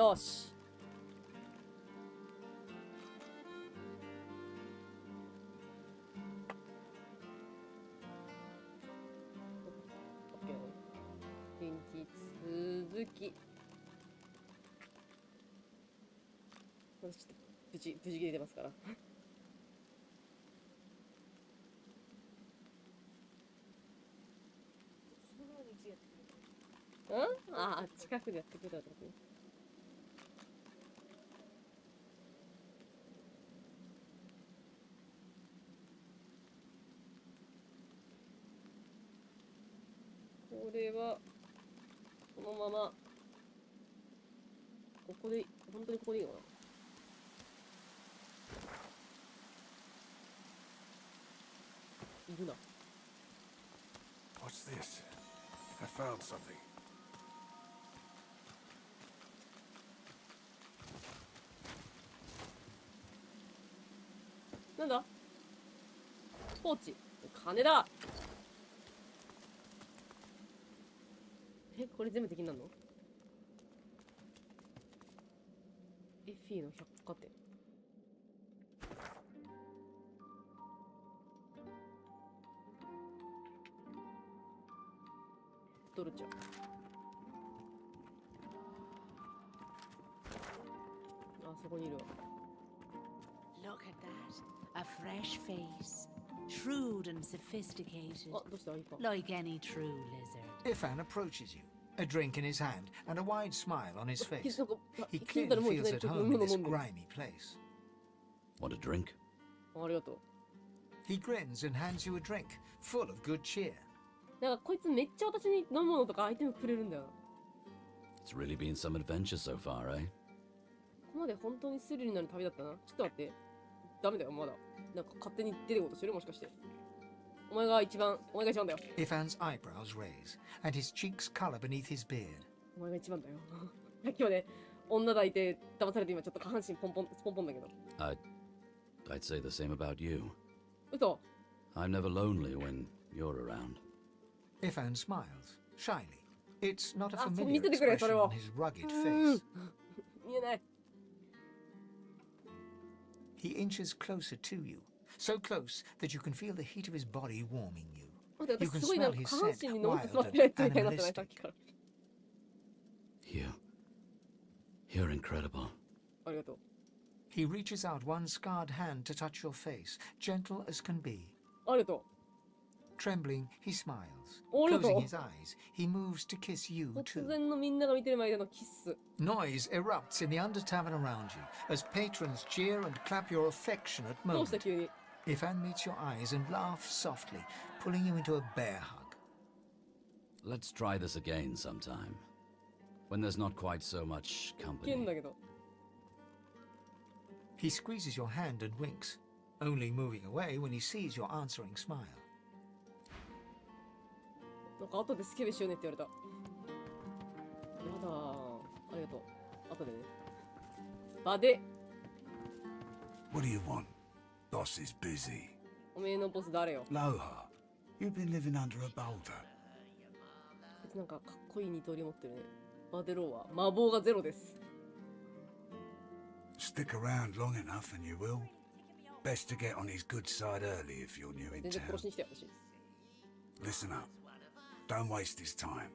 よし。電気続き。私ちょっと無事切れてますから。うん？ああ、近くでやってくれたってことね。これは、このまま、ここで、本当にここでいいのかな？いるな。What's this? I found something. なんだ？ポーチ。金だ！これ全部敵になるの？エフィの百貨店。ドルちゃん。あ、そこにいるわ。Look at that. A fresh face. Shrewd and sophisticated. あ、どうした？いいか。Like any true lizard. Ifan approaches you, a drink in his hand and a wide smile on his face. なんか、 He 気づいたら clearly もういき feels なり at ちょっと home 飲 in む this 飲んでる。 grimy place. Want a drink? ありがとう。 He grins and hands you a drink, full of good cheer. なんかこいつめっちゃ私に飲むものとかアイテムくれるんだよな。 It's really been some adventure so far, eh? ここまで本当にスリルになる旅だったな。ちょっと待って。ダメだよ、まだ。なんか勝手に出てことしてる？もしかして。お前が一番だよ。 Ifan's eyebrows raise, and his cheeks color beneath his beard. お前が一番だよ。さっきまで女抱いて騙されて今ちょっと下半身ポンポンだけど。I'd say the same about you. 嘘。 I'm never lonely when you're around. Ifan smiles, shyly. It's not a あ、familiar 見せてくれ、それ expression を。 on his rugged face. 見えない。 He inches closer to you, so close that you can feel the heat of his body warming you. 待って、 You 私 can すごいなん smell か his 下半 scent, 身に飲み wild 詰まってるや and つみたいになってない？さっ animalistic. きから。 You're incredible. ありがとう。 He reaches out one scarred hand to touch your face, gentle as can be. ありがとう。 Trembling, he smiles. Oliver. Closing his eyes, he moves to kiss you 突 too. 然のみんなが見てる前でのキス。 Noise erupts in the undertavern around you as patrons cheer and clap your affectionate どうした moment. 急に。 Ifan meets your eyes and laughs softly, pulling you into a bear hug. Let's try this again sometime. When there's not quite so much 危険 company. だけど。 He squeezes your hand and winks, only moving away when he sees your answering smile. なんか後でスケベしようねって言われた。やだー。ありがとう。後でね。場で。 What do you want? Boss is busy. おめえのボス誰よ。 Loha, you've been living under a boulder. こいつなんかかっこいい二刀流持ってるね。バデローは魔法がゼロです。 Stick around long enough and you will. Best to get on his good side early if you're new in 全然 town. 殺しに来てほしい。 Listen up. Don't waste his time.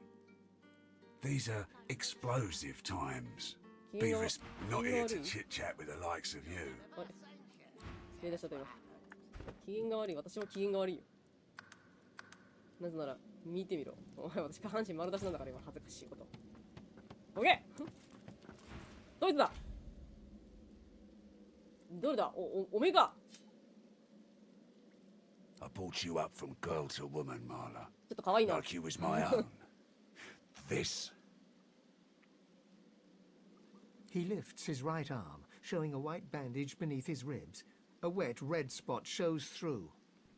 These are explosive times. Be not here to chit-chat with the likes of you. あれ手出しちゃった今。機嫌が悪い。私も機嫌が悪いよ。なぜなら、見てみろ。お前、私下半身丸出しなんだから今、恥ずかしいこと。オッケーどいつだどれだおめえか I brought you up from girl to woman, Marla. ちょっと可愛いな。 Like you was my own. This. He lifts his right arm, showing a white bandage beneath his ribs. A wet red spot shows through.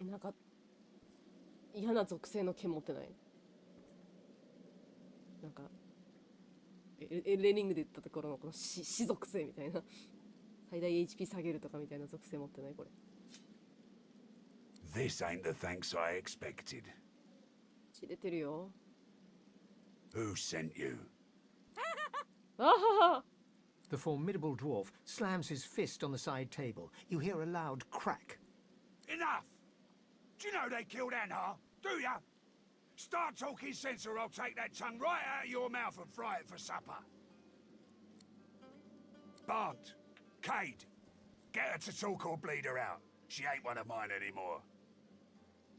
なんか、嫌な属性の剣持ってないなんか、エルデンリングで言ったところのこの死属性みたいな。最大 HP 下げるとかみたいな属性持ってないこれ。This ain't the thanks I expected. 血出てるよ。Who sent you? あはは The formidable dwarf slams his fist on the side table. You hear a loud crack. Enough! Do you know they killed Anna? Do ya? Start talking sense or I'll take that tongue right out of your mouth and fry it for supper. Barnt, Cade, get her to talk or bleed her out. She ain't one of mine anymore.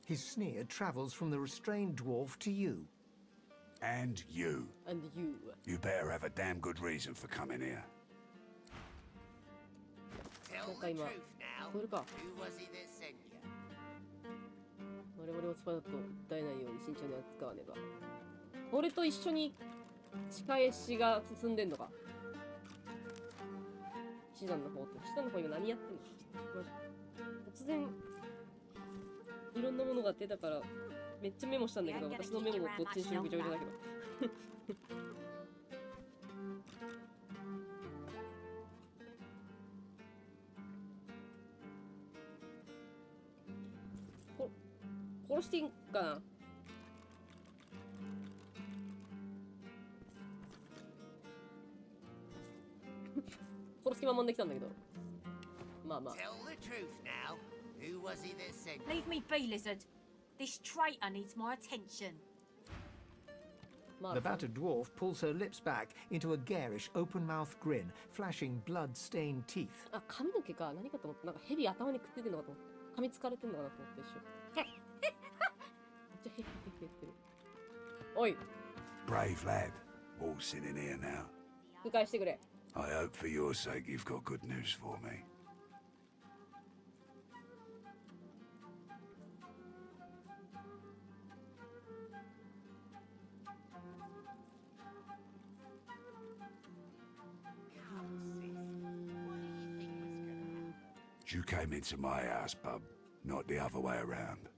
His sneer travels from the restrained dwarf to you. And you. And you. You better have a damn good reason for coming here. なんか今、聞こえるか。我々をスパだと訴えないように慎重に扱わねば。俺と一緒に仕返しが進んでんのか。騎士団の方と。騎士団の方今何やってんの？突然、いろんなものが出たから、めっちゃメモしたんだけど、私のメモもどっちにしろぐちゃぐちゃだけど。殺していいんかな。殺す気満々できたんだけど。まあまあ。Leave me be, lizard. This traitor needs my attention. The battered dwarf pulls her lips back into a garish, open-mouthed grin, flashing blood-stained teeth. あ、髪の毛か。何かと思って、なんか蛇頭にくっついてんのかと思って。噛みつかれてんのかなと思って一瞬。めっちゃヘヘヘヘってる。おい。Brave lad. Waltzing in here now. 理解してくれ。I hope for your sake you've got good news for me. You came into my house, bub, not the other way around.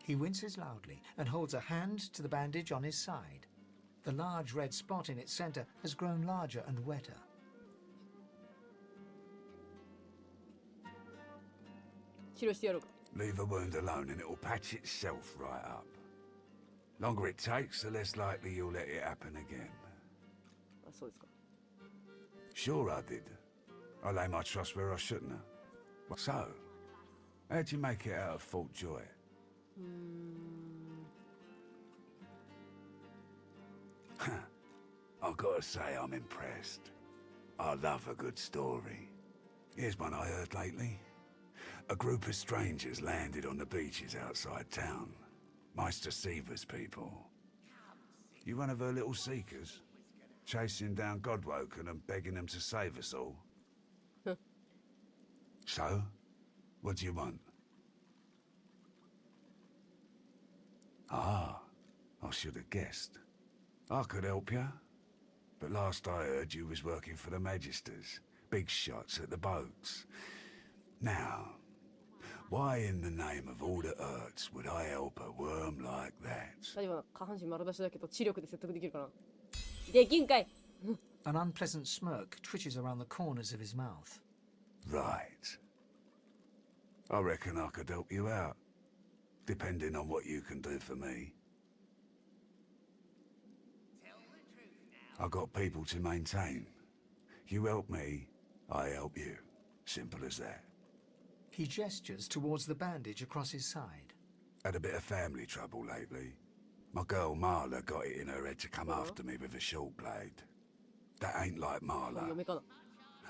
He winces loudly and holds a hand to the bandage on his side. The large red spot in its center has grown larger and wetter. Leave a wound alone and it'll patch itself right up. Longer it takes, the less likely you'll let it happen again. あ、そうですか。 Sure I did. I lay my trust where I shouldn't have. So, how'd you make it out of Fort Joy? I've got to say I'm impressed. I love a good story. Here's one I heard lately. A group of strangers landed on the beaches outside town. Meister Seaver's people. You one of her little seekers? Chasing down Godwoken and begging them to save us all? So, what do you want? Ah, I should have guessed. I could help you. But last I heard you was working for the Magisters. Big shots at the boats. Now, why in the name of all the Earths would I help a worm like that? 大丈夫な。下半身丸出しだけど、知力で説得できるかな。できんかい。 An unpleasant smirk twitches around the corners of his mouth. Right. I reckon I could help you out. Depending on what you can do for me. I got people to maintain. You help me, I help you. Simple as that. He gestures towards the bandage across his side. Had a bit of family trouble lately. My girl Marla got it in her head to come after me with a short blade. That ain't like Marla. 嫁かな。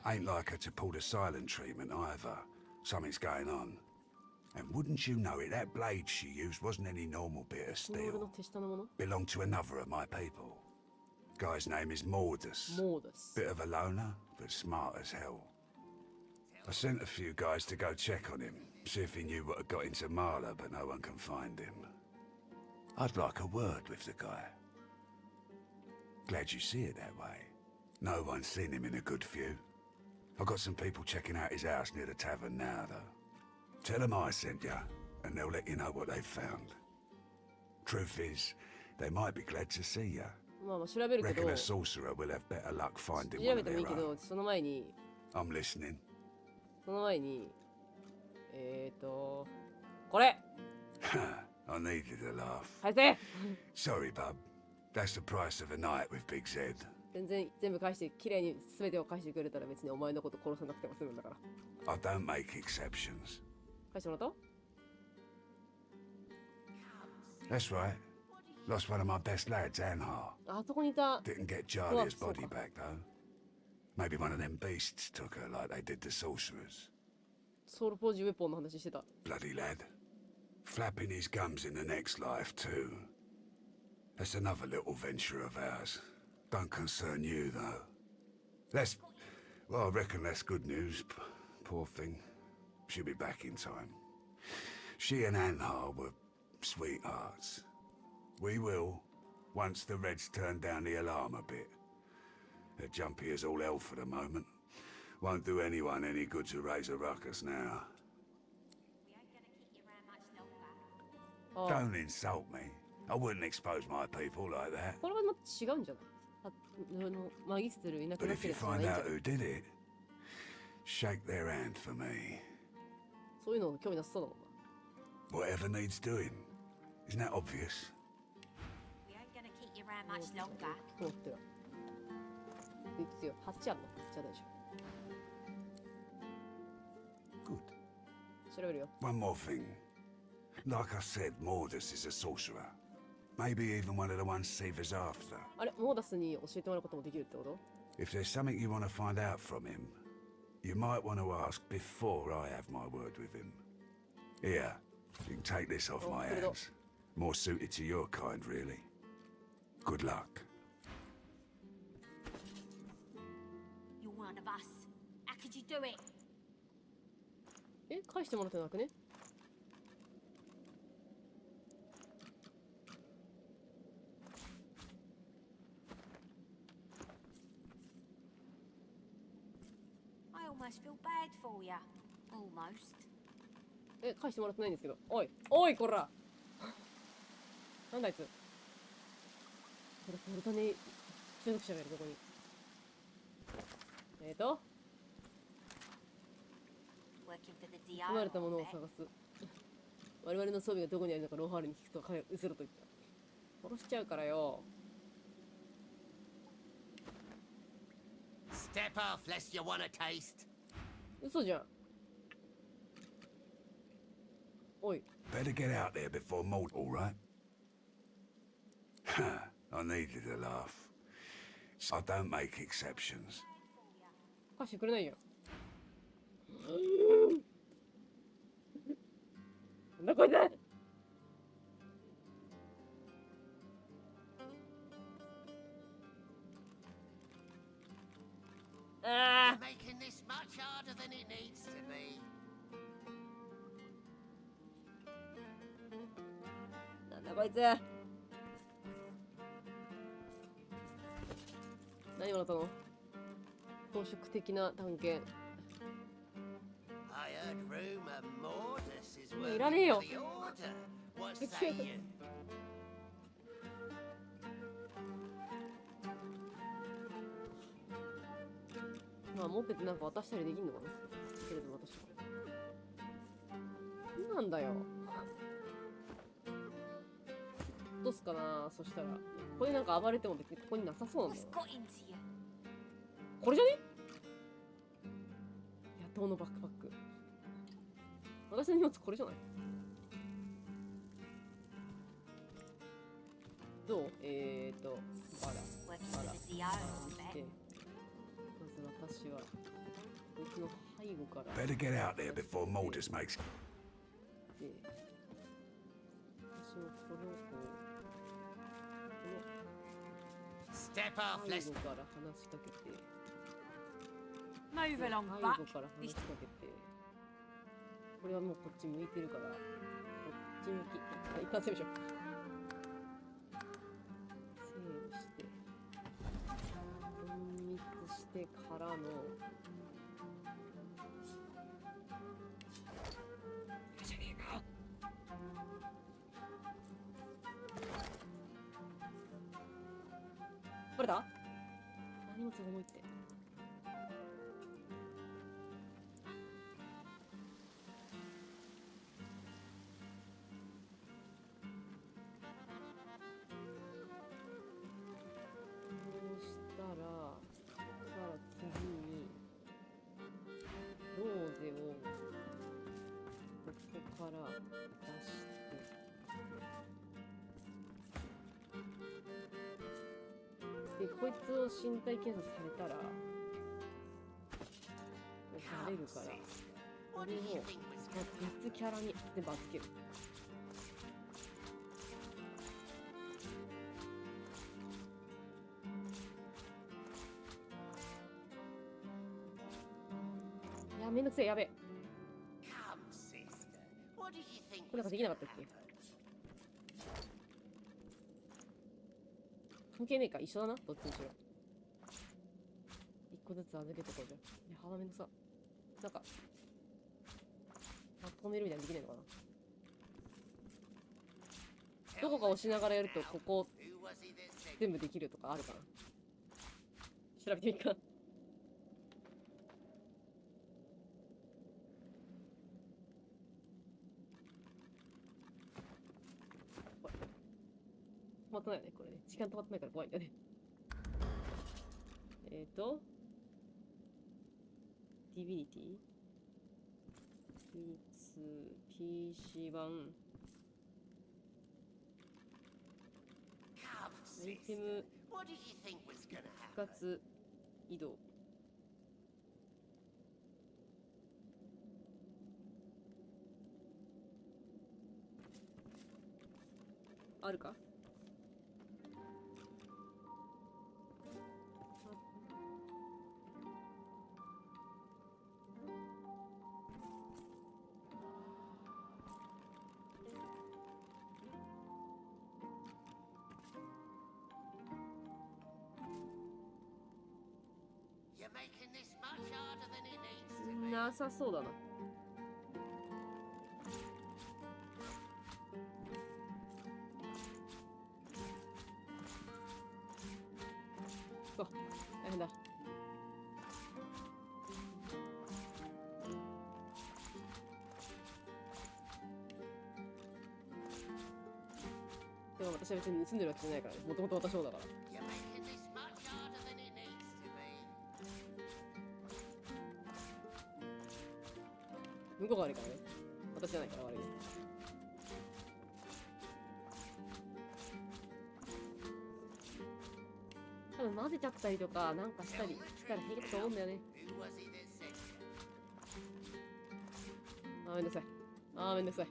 Ain't like her to pull the silent treatment either. Something's going on. And wouldn't you know it, that blade she used wasn't any normal bit of これ俺の steel. 手下のもの。 Belonged to another of my people. Guy's name is Mordus. モーです。 Bit of a loner, but smart as hell. I sent a few guys to go check on him, see if he knew what had got into Marla, but no one can find him. I'd like a word with the guy. Glad you see it that way. No one's seen him in a good few. I've got some people checking out his house near the tavern now, though. Tell them I sent you, and they'll let you know what they've found. Truth is, they might be glad to see you. まあまあ調べるけど、 Reckon a 調 sorcerer will have better luck finding べ one of てもいい their け own. ど、その前に、 I'm listening. これ I needed a laugh. 返せ。 Sorry, bub. That's the price of a night with Big Z. 全部返して、綺麗に全てを返してくれたら別にお前のこと殺さなくても済むんだから。 I don't make exceptions. 返してもらっ That's right. Lost one of my best lads, Anhar. た？あそこにいた。 Didn't get Charlie's body back, though. Maybe one of them beasts took her like they did the sorcerers. ソウルポージウェポンの話してた。 Bloody lad. Flapping his gums in the next life, too. That's another little venture of ours. Don't concern you, though. Well, I reckon that's good news. Poor thing. She'll be back in time. She and Anhar were sweethearts. We will, once the Reds turn down the alarm a bit. They're jumpy as all hell for the moment. Won't do anyone any good to raise a ruckus now. Don't insult me. I wouldn't expose my people like that. これはもう違うんじゃない？マギステルいなく But なっ if て you るやつじゃない find んじゃ out ない？ who did it, shake their hand for me. そういうの興味なさそうだもんな。 Whatever needs doing. Isn't that obvious? We ain't gonna keep you around much longer. 聞くのってよ。いくつよ？8あるの？じゃないでし Good. ょ。調べるよ。 One more thing. Like I said, Mordus is a sorcerer. Maybe even one of the ones Seaver's after. あれ、モーダスに教えてもらうこともできるってこと？ If there's something you want to find out from him, you might want to ask before I have my word with him. Here, you can take this off my hands. More suited to your kind, really. Good luck. You're one of us. How could you do it? え、返してもらってなくね？ I almost feel bad for you. Almost. え、返してもらってないんですけど。おい、おい、こらなんだあいつ。これ、ポルタネ中毒者がいる、ここに。Working for the 盗まれ DR. たものを探す。我々の装備がどこにあるのかローハールに聞くと彼はうせろと言った。殺しちゃうからよ。 Step off, lest you want a taste. 嘘じゃん。おい。 Better get out there before Mord, all right? I needed a laugh. I don't make exceptions. 貸してくれないよ。なんだこいつ。あ You're making this much harder than it needs to be. あ、なんだこいつ。何もらったの？装飾的な探検。 I heard rumor Mordus is い working らねえよ。 for the Order. What say you? まあ持っててなんか渡したりできんのかな。けれど私は。何なんだよ。どうすかな。そしたらここでなんか暴れても別にここになさそうなんだ What's よ。 got into you? これじゃね？野党のバックパック。私の荷物これじゃない？どう？バラ。 Working バ for ラ。 the DR. バラ I にして bet. まず私はこいつの背後から。 Better get out there before Mordus makes. で、私もこれをこう、 Step こ off, の lest 背後から話しかけて、 Move 背 along, 後 Buck. から話し This かけて、これはもうこっち向いてるから、こっち向き、あ、一旦セーブしよう。セーブして、隠密してからの、じゃねえか。バレた？荷物が重いって。そうしたらで、こいつを身体検査されたら、されるから、これを別キャラに全部預ける。いや、めんどくせえ、やべえ。 Come, sister. What did you think これなんかできなかったっけ？関係ねえか、一緒だな、どっちにしろ。一個ずつ預けてこうじゃん。いや、肌めんどさ。なんか、まとめるみたいにできないのかな。どこか押しながらやると、ここ who was he that said 全部できるとかあるかな。調べてみっか。止まってないよね、これね。時間止まってないから怖いんだよね。Divinity? PC 版。come, アイテ sister? ム What did you think was gonna 復 happen? 活移動。あるか？You're making this much harder than it needs to be. なさそうだな。うわ、大変だ。でも私は別に盗んでるわけじゃないからね。もともと私のだから。 You're making this much harder than it needs to be. 向こうが悪いからね。私じゃないから悪いね。多分混ぜちゃったりとかなんかしたりしたら平気だと思うんだよね。 Who was he that said that? あーめんどくさい。あーめんどくさい。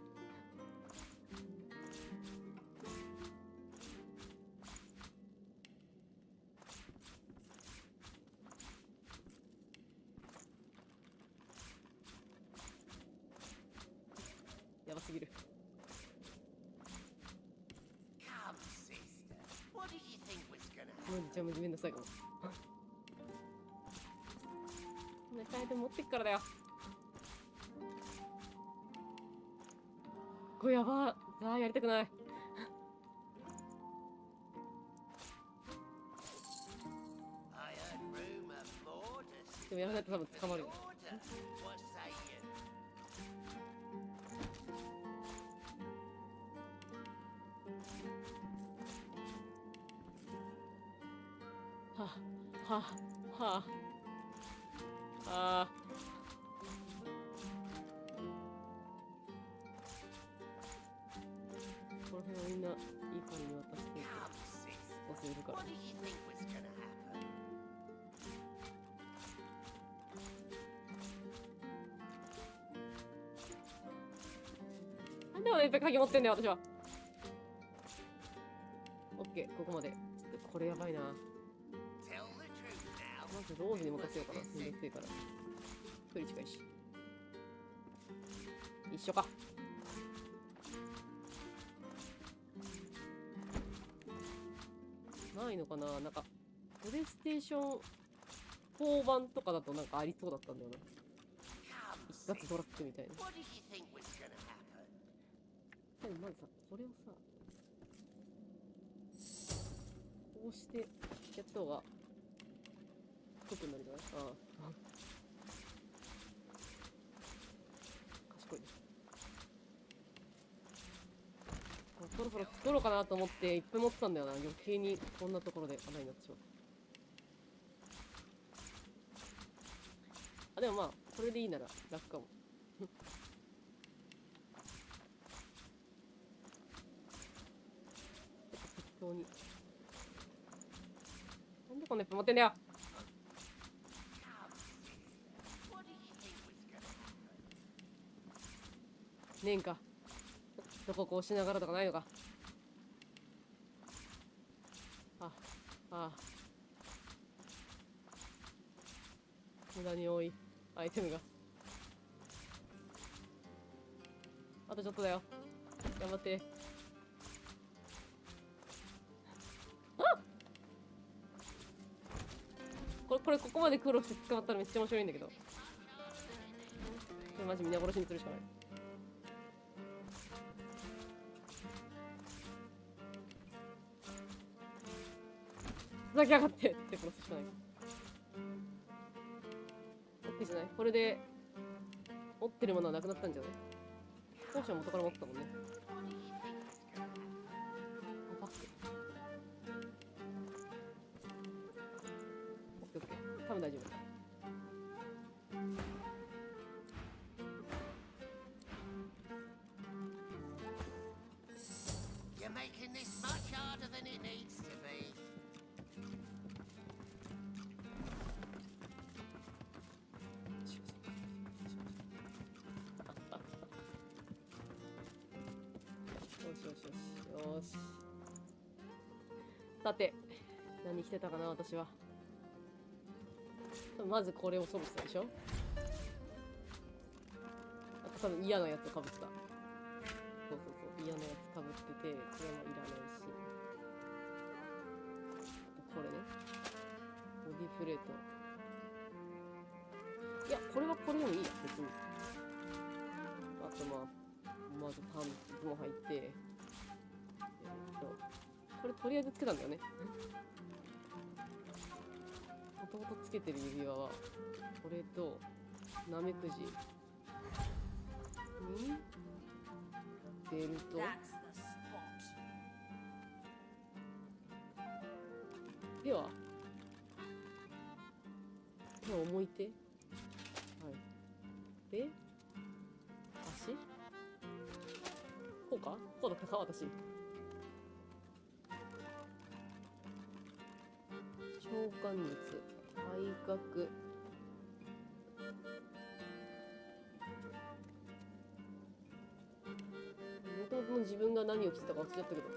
やばすぎる。 Come, sister. What did you think was gonna め happen? ちゃめちゃめんどくさいかも。めっちゃアイテム持ってっからだよ。これやばー。あーやりたくない。 I heard rumor Mordus でもやらないと多分捕まるよ。 order. What say you? はあ、はあ、はあ。ああ。この辺はみんないい感じに渡していく。 Come, sister. 忘れるから What。did you think was gonna happen? なんで俺いっぱい鍵持ってんだよ、私は。オッケー、ここまで。ちょっとこれやばいな。 Tell the truth now. まずローズに任せようかな。めんどくせえから。距離近いし。一緒か。ないのかな、なんか、プレイステーション4版とかだとなんかありそうだったんだよな。 Come, 一括ドラッグみたいな。 what did you think was gonna happen? でもまずさ、これをさ、こうしてやった方が太くなるじゃない？ああ。賢いね。そろそろ作ろうかなと思っていっぱい持ってたんだよな。余計にこんなところで穴になってしまう。あ、でもまあ、これでいいなら楽かも。当に。なんでこんなやっぱ持ってんだよ。ねえんか。どここうしながらとかないのか。ああ、無駄に多いアイテムが。あとちょっとだよ。頑張って。あ、ここまで苦労して捕まったらめっちゃ面白いんだけど。これマジ皆殺しにするしかない。ふざけやがってって殺すしかない。オッケーじゃない？これで持ってるものはなくなったんじゃない？ポーション元から持ってたもんね。あ、バック。オッケーオッケー。多分大丈夫。You're making this much harder than it needs to be. よしよしよしよし。さて、何着てたかな私は。まずこれを装備したでしょ。あと多分嫌なやつかぶってた。そうそうそう、嫌なやつかぶってて、これもいらないし。あとこれね。ボディプレート。いや、これはこれでもいいや、別に。あとまずパンツも履いて、これとりあえずつけたんだよね。もともとつけてる指輪は、これと、ナメクジに、ベルト。では、重い手。はい。で、足こうか？こうだったか私。召喚術、体格。もともとの自分が何を着てたか忘れちゃったけど。こ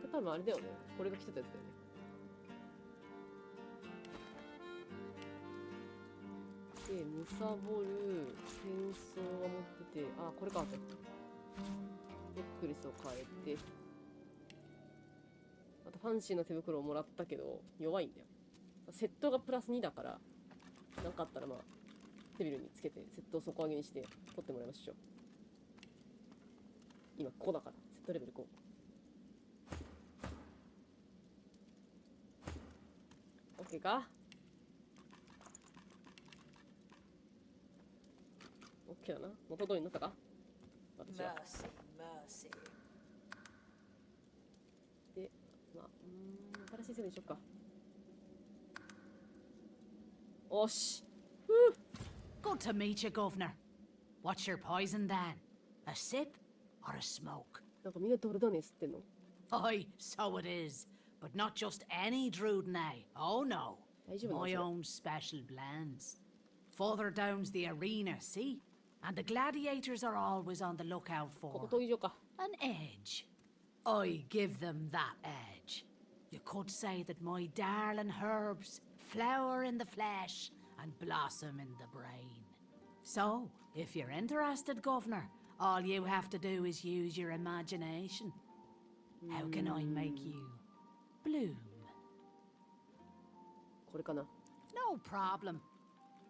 れ多分あれだよね。これが着てたやつだよね。で、むさぼる、変装は持ってて、あ、これかって。ネックレスを変えて、あとファンシーな手袋をもらったけど、弱いんだよ。セットがプラス2だから、なんかあったらまあ、デビルにつけて、セットを底上げにして、取ってもらいましょう。今、ここだから、セットレベル5。OK か？ OK だな。元通りになったか？私は。で、まあ、新しいセリにしよっか。おし。Good to meet you, Governor. What's your poison then? A sip or a smoke? なんかみんなドルダネ吸ってんの？ Aye, so it is. But not just any Druidnay. Oh no. 大丈夫なの？ My own special blends. Further down's the arena, see? And the gladiators are always on the lookout ここ for 闘技場か。 an edge. I give them that edge. You could say that my darling herbs flower in the flesh and blossom in the brain. So, if you're interested, Governor, all you have to do is use your imagination. How can I make you bloom? これかな。 No problem.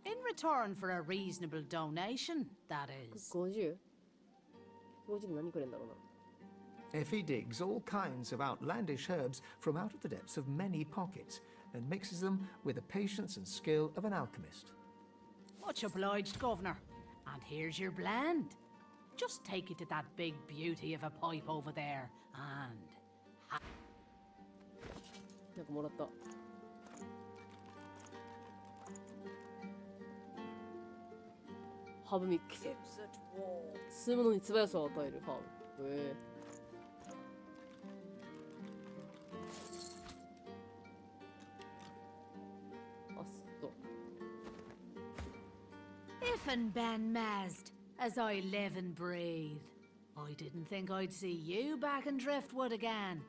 In return for a reasonable donation, that is. 50？ 50で何くれんだろうな。 Effie digs all kinds of outlandish herbs from out of the depths of many pockets and mixes them with the patience and skill of an alchemist. Much obliged, Governor. And here's your blend. Just take it to that big beauty of a pipe over there and... なんかもらった。ハーブミックス。吸うものに素早さを与えるハーブ。あ、そう。If and Ben Mazd, as I live and breathe. I didn't think I'd see you back in Driftwood again.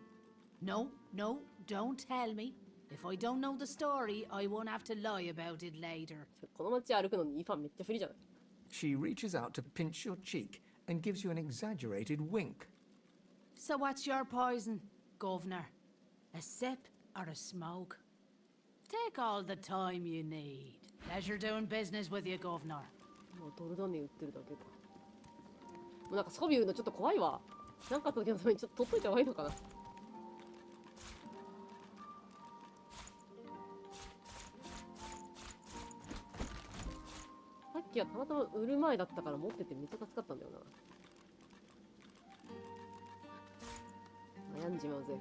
No, no, don't tell me. If I don't know the story, I won't have to lie about it later. この街歩くのにイーファンめっちゃ不利じゃない？ She reaches out to pinch your cheek and gives you an exaggerated wink. So what's your poison, Governor? A sip or a smoke? Take all the time you need. Pleasure doing business with you, Governor. もうドルダネ売ってるだけか。もうなんか装備売るのちょっと怖いわ。なんかあった時のためにちょっと取っといた方がいいのかな。さっきはたまたま売る前だったから持っててめっちゃ助かったんだよな。悩んじまうぜ。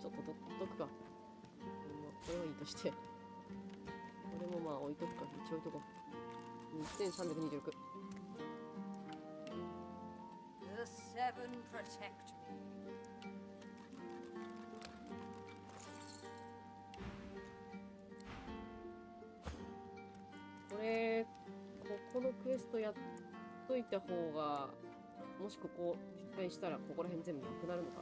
ちょっと取っとくか。これはいいとして。これもまあ置いとくか。一応置いとこう。2326。The seven protect me. これ、ここのクエストやっといた方が、もしここ失敗したらここら辺全部なくなるのか。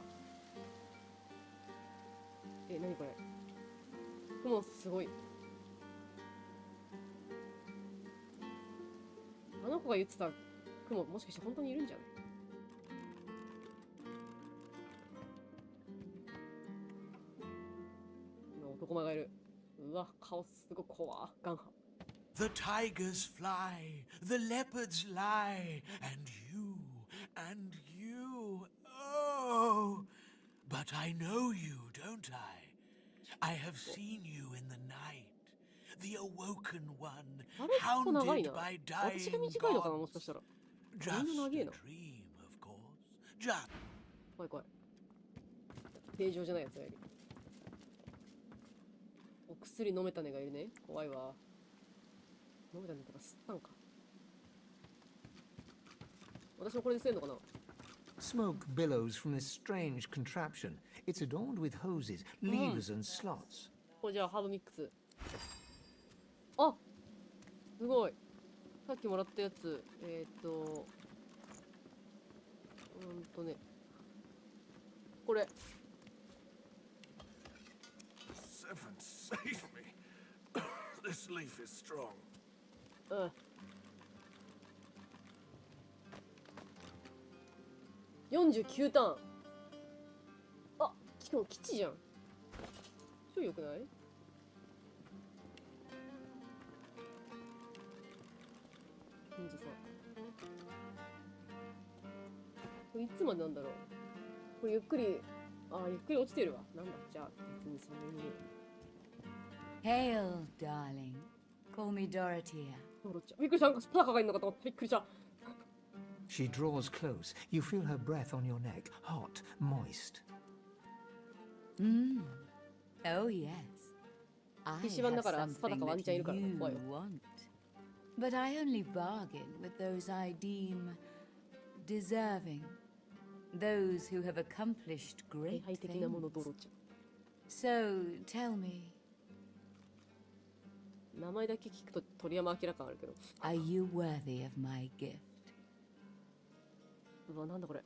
え、なにこれ。雲すごい。あの子が言ってた雲、もしかして本当にいるんじゃない？今男前がいる。うわ、顔すごい怖。ガンハ。The tigers fly, the leopards lie, and you, oh! But I know you, don't I? I have seen you in the night, the awoken one, あれ結構長い hounded な。 by 私が dying 短いのかな、もしか gods. したら。 Just みんな a 長えな。 dream, of course. Just 怖い怖い。平常じゃないやつがいる。お薬飲めたねがいるね。怖いわ。飲めたねとか吸ったんか。私もこれで吸えんのかな？ Smoke billows from this strange contraption. It's adorned with hoses, levers, and slots. これじゃあハーブミックス。あ、すごい。さっきもらったやつ。ね。これ。Seven, save me. This leaf is strong. うん。49ターン。あ、しかも基地じゃん。超良くない？忍者さん。これいつまでなんだろう。これゆっくり、ゆっくり落ちてるわ。なんだ、じゃあ、別にそんなに。Hail, darling. Call me Dorothea. ドロちゃん。びっくりした。なんかスパーカーがいるのかと思ってびっくりした。She draws close. You feel her breath on your neck, hot, moist. Oh, yes. I have something that you want. But I only bargain with those I deem deserving. Those who have accomplished 礼 great 拝的なもの、ド things. ロちゃ So, tell me, ん。名前だけ聞くと鳥山明感あるけど。 are you worthy of my gift? うわ、なんだこれ。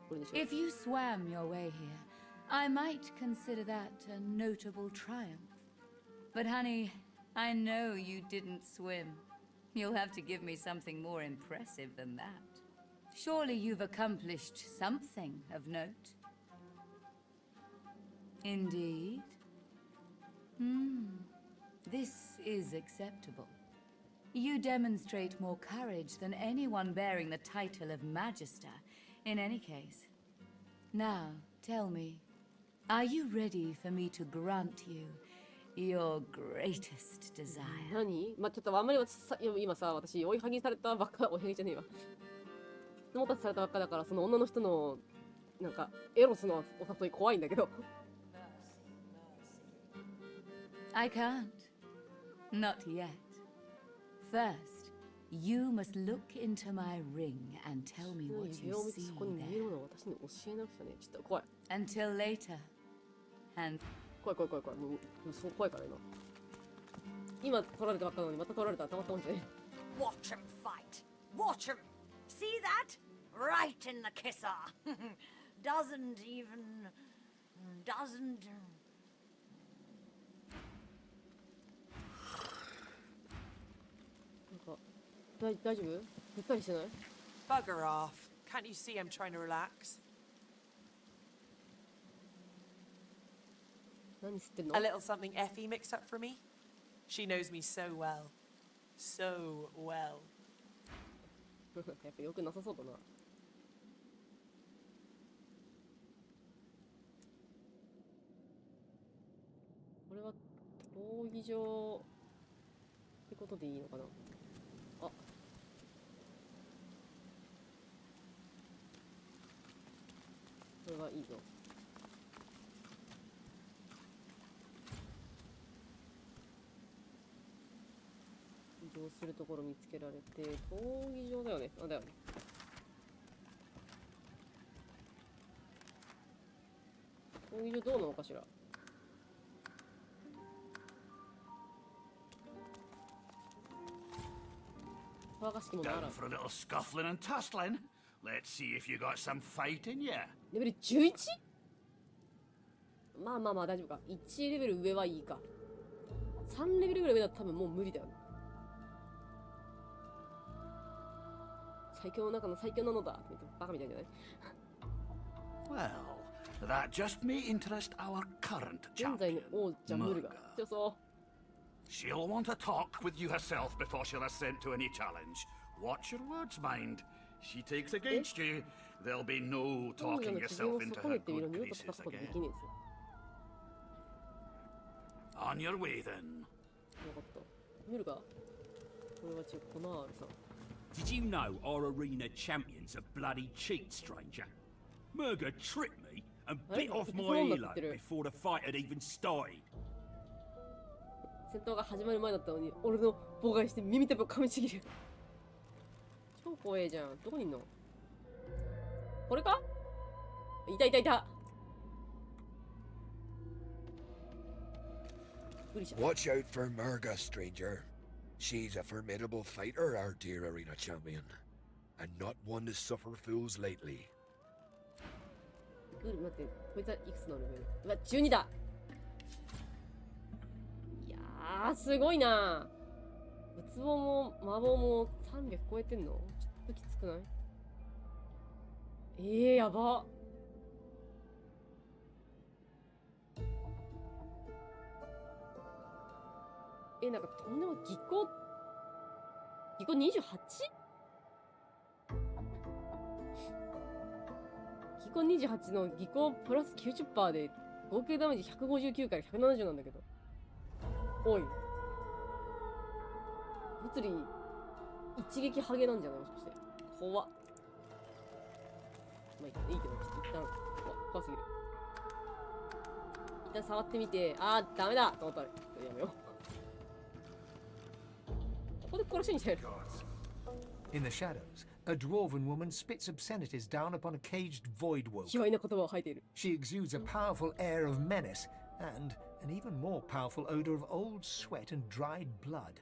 これでしょ。 If you swam your way here, I might consider that a notable triumph. But honey, I know you didn't swim. You'll have to give me something more impressive than that. Surely you've accomplished something of note. Indeed. This is acceptable. You demonstrate more courage than anyone bearing the title of Magister, in any case. Now, tell me, are you ready for me to grant you your greatest desire? 何？まあ、ちょっとあんまり今さ、私追いはぎされたばっか、追いはぎじゃねえわ。質問たちされたばっかだから、その女の人のなんかエロスのお誘い怖いんだけど。I can't. Not yet. First, you must look into my ring and tell me what 指 you 輪を見て see そこに見える there. ものを私に教えなくちゃね。ちょっと怖い。Until later. And 怖い怖い怖い怖い。もうそう怖いから今。今取られたばっかなのにまた取られたらたまったもんじゃね Watch him fight. Watch him. See that? Right in the kisser. Doesn't even. Doesn't. なんか大丈夫？ぐったりしてない？ Bugger off. Can't you see I'm trying to relax? 何吸ってんの A little something Effie mixed up for me? She knows me so well. So well. やっぱよくなさそうだな。これは闘技場ってことでいいのかな。あ、これはいいぞ。移動するところ見つけられて、闘技場だよね。あ、だよね。闘技場どうなのかしら。騒がしきものあら Down for a little scuffling and tussling. Let's see if you got some fight in you. レベル 11？ まあまあまあ大丈夫か。1レベル上はいいか。3レベルぐらい上だと多分もう無理だよね。最強の中の最強なのだって言ってバカみたいじゃない？ Well, that just may interest our current 現在 champion, の王者ムルガ。 Murga. 強そう。 She'll want to talk with you herself before she'll assent to any challenge. Watch your words, mind. She takes against you, there'll be no 彼女 talking の機嫌を yourself 損 into ね her てみろ。 good 二度と graces 勝つことで again. きねえですよ。 On your way then. よかった。ムルガ？これは違う。コナールさん。 Did you know our arena champion's a bloody cheat, stranger? Murga tricked me and bit off my earlobe before the fight had even started. 戦闘が始まる前だったのに、俺の妨害して耳たぶを噛みちぎる。超怖えじゃん。どこにいんの？これか？いたいたいた。無理じゃん。 Watch out for Murga, stranger. She's a formidable fighter, our dear arena champion, and not one to suffer fools lightly. 待って、こいつはいくつのレベル？うわ、12だ。いやー、すごいな。仏棒も魔法も300超えてんの？ちょっときつくない？やば。なんかとんでも技巧 28？ 技巧28の技巧プラス 90% で合計ダメージ159から170なんだけど。おい。物理一撃ハゲなんじゃない？もしかして。怖っ。まあいいけど、ちょっと一旦怖すぎる。一旦触ってみて、ダメだと思ったらやめよう。 In the shadows, a dwarven woman spits obscenities down upon a caged void woke. She exudes a powerful air of menace and an even more powerful odor of old sweat and dried blood.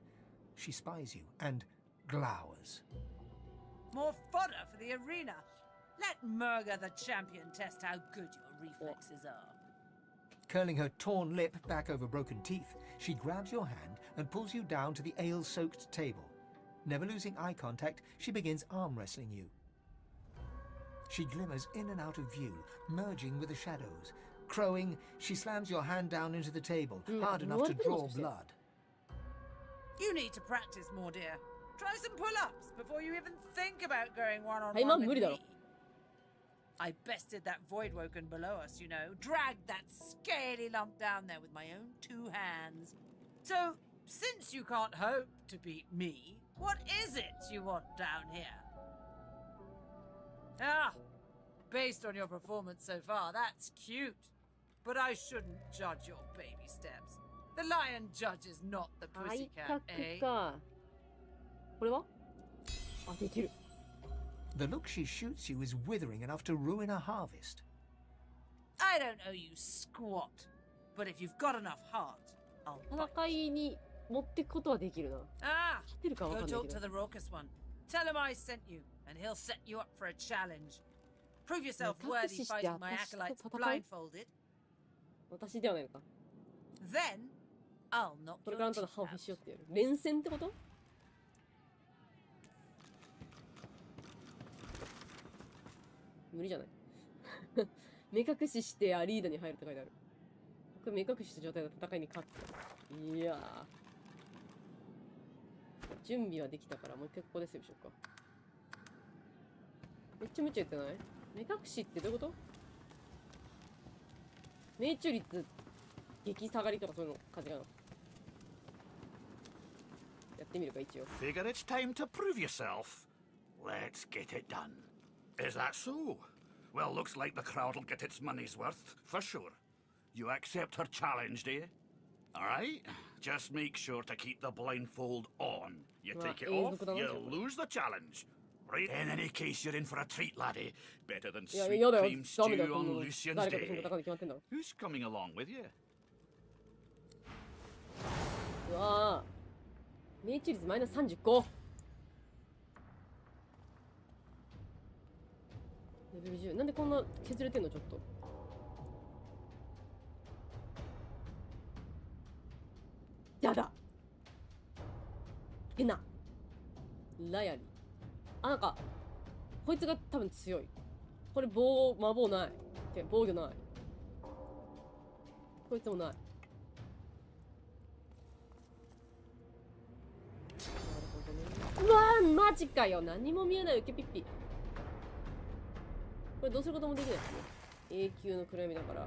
She spies you and glowers. More fodder for the arena. Let Murga the champion test how good your reflexes are. Curling her torn lip back over broken teeth, she grabs your hand and pulls you down to the ale-soaked table. Never losing eye contact, she begins arm wrestling you. She glimmers in and out of view, merging with the shadows. Crowing, she slams your hand down into the table, hard enough to draw blood. You need to practice more, dear. Try some pull-ups before you even think about going one-on-one はい、まあ with 無理だろ。 me. I bested that void woken below us, you know. Dragged that scaly lump down there with my own 2 hands. So, since you can't hope to beat me, what is it you want down here? Ah, based on your performance so far, that's cute. But I shouldn't judge your baby steps. The lion judges not the 体 pussycat, eh? 格か。これはあ、できる。The look she shoots you is withering enough to ruin a harvest. I don't owe you squat. But if you've got enough heart, I'll bite. 戦いに持ってくことはできるな。 Ah, 勝てるかわ go かんない talk け to ど。 the raucous one. Tell him I sent you, and he'll set you up for a challenge. Prove yourself 目隠 worthy しして fighting my 私と acolytes 戦う blindfolded. 私ではないのか。 Then, I'll knock これ your からあんたの teeth 歯をへ out. し折ってやる。連戦ってこと？無理じゃない目隠ししてアリーナに入るって書いてある。これ目隠しした状態で戦いに勝った。いやー。準備はできたからもう一回ここでセーブしようか。めっちゃ言ってない？目隠しってどういうこと？命中率激下がりとかそういうの感じかな。やってみるか一応。 Figure it's time to prove yourself. Let's get it done. Is that so? Well, looks like the crowd'll get its money's worth, for sure. You accept her challenge, do you? All right. Just make sure to keep the blindfold on. You take it off, you lose the challenge. Right? In any case, you're in for a treat, laddie. Better than sweet cream stew on Lucian's day. Who's coming along with you? うわぁ。命中率マイナス35。レベル10。なんでこんな削れてんのちょっと。やだ。ヘナ。ラヤリ。あ、なんか、こいつが多分強い。これ魔法ない。防御ない。こいつもない。うわー、マジかよ。何も見えないウケピッピ。これどうすることもできないですね。永久の暗闇だから。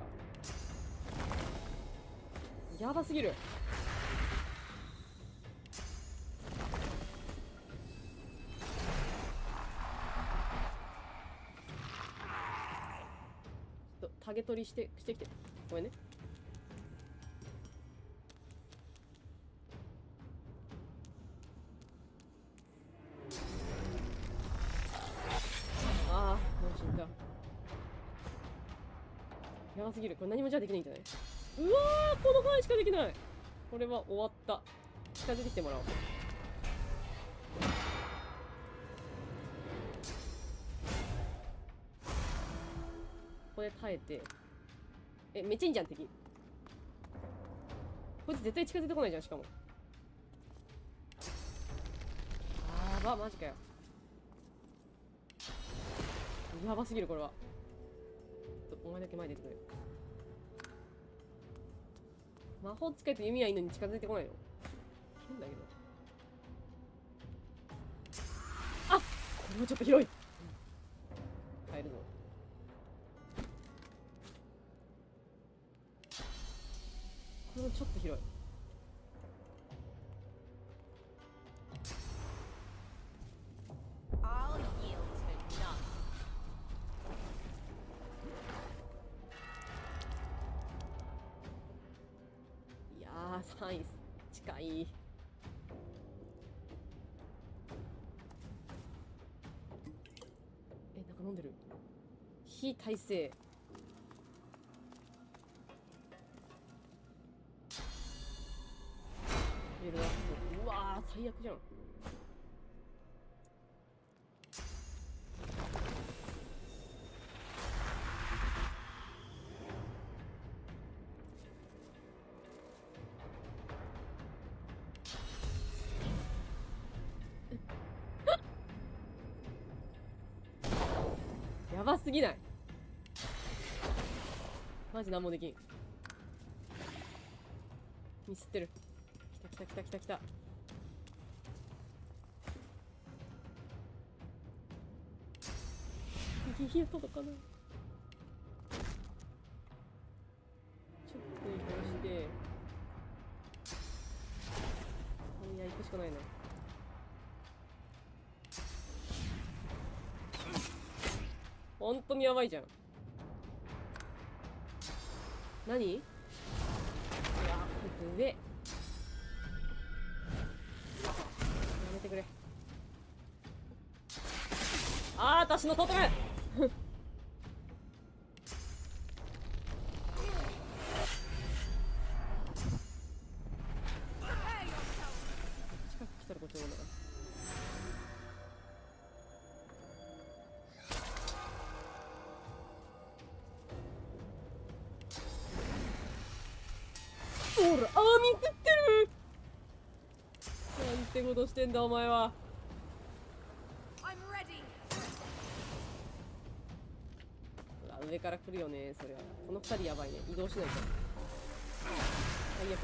やばすぎる。ちょっとタゲ取りしてきて。ごめんね。ああ、もう死んだ。やばすぎる。これ何もじゃあできないんじゃない？うわー、この範囲しかできない。これは終わった。近づいてきてもらおう。ここで耐えて。めっちゃいいんじゃん、敵。こいつ絶対近づいてこないじゃん、しかも。やば、マジかよ。やばすぎる、これは。お前だけ前出てくれ。魔法使いと弓はいいのに近づいてこないよ。変だけど。あっ、これはちょっと広い。変えるぞ。これもちょっと広い。3位近い。なんか飲んでる。非耐性。うわー、最悪じゃん。やばすぎない？マジ何もできん。ミスってる。来た。いや、届かない。ちょっと移動して。いや、行くしかないな。本当にやばいじゃん。何？いや、上。やめてくれ。あー、私のトートム近く来たらこっちのもんだから。ほら、あー、ミスってる。なんてことしてんだお前は。上から来るよね、そりゃ。この2人やばいね。移動しないと。最悪。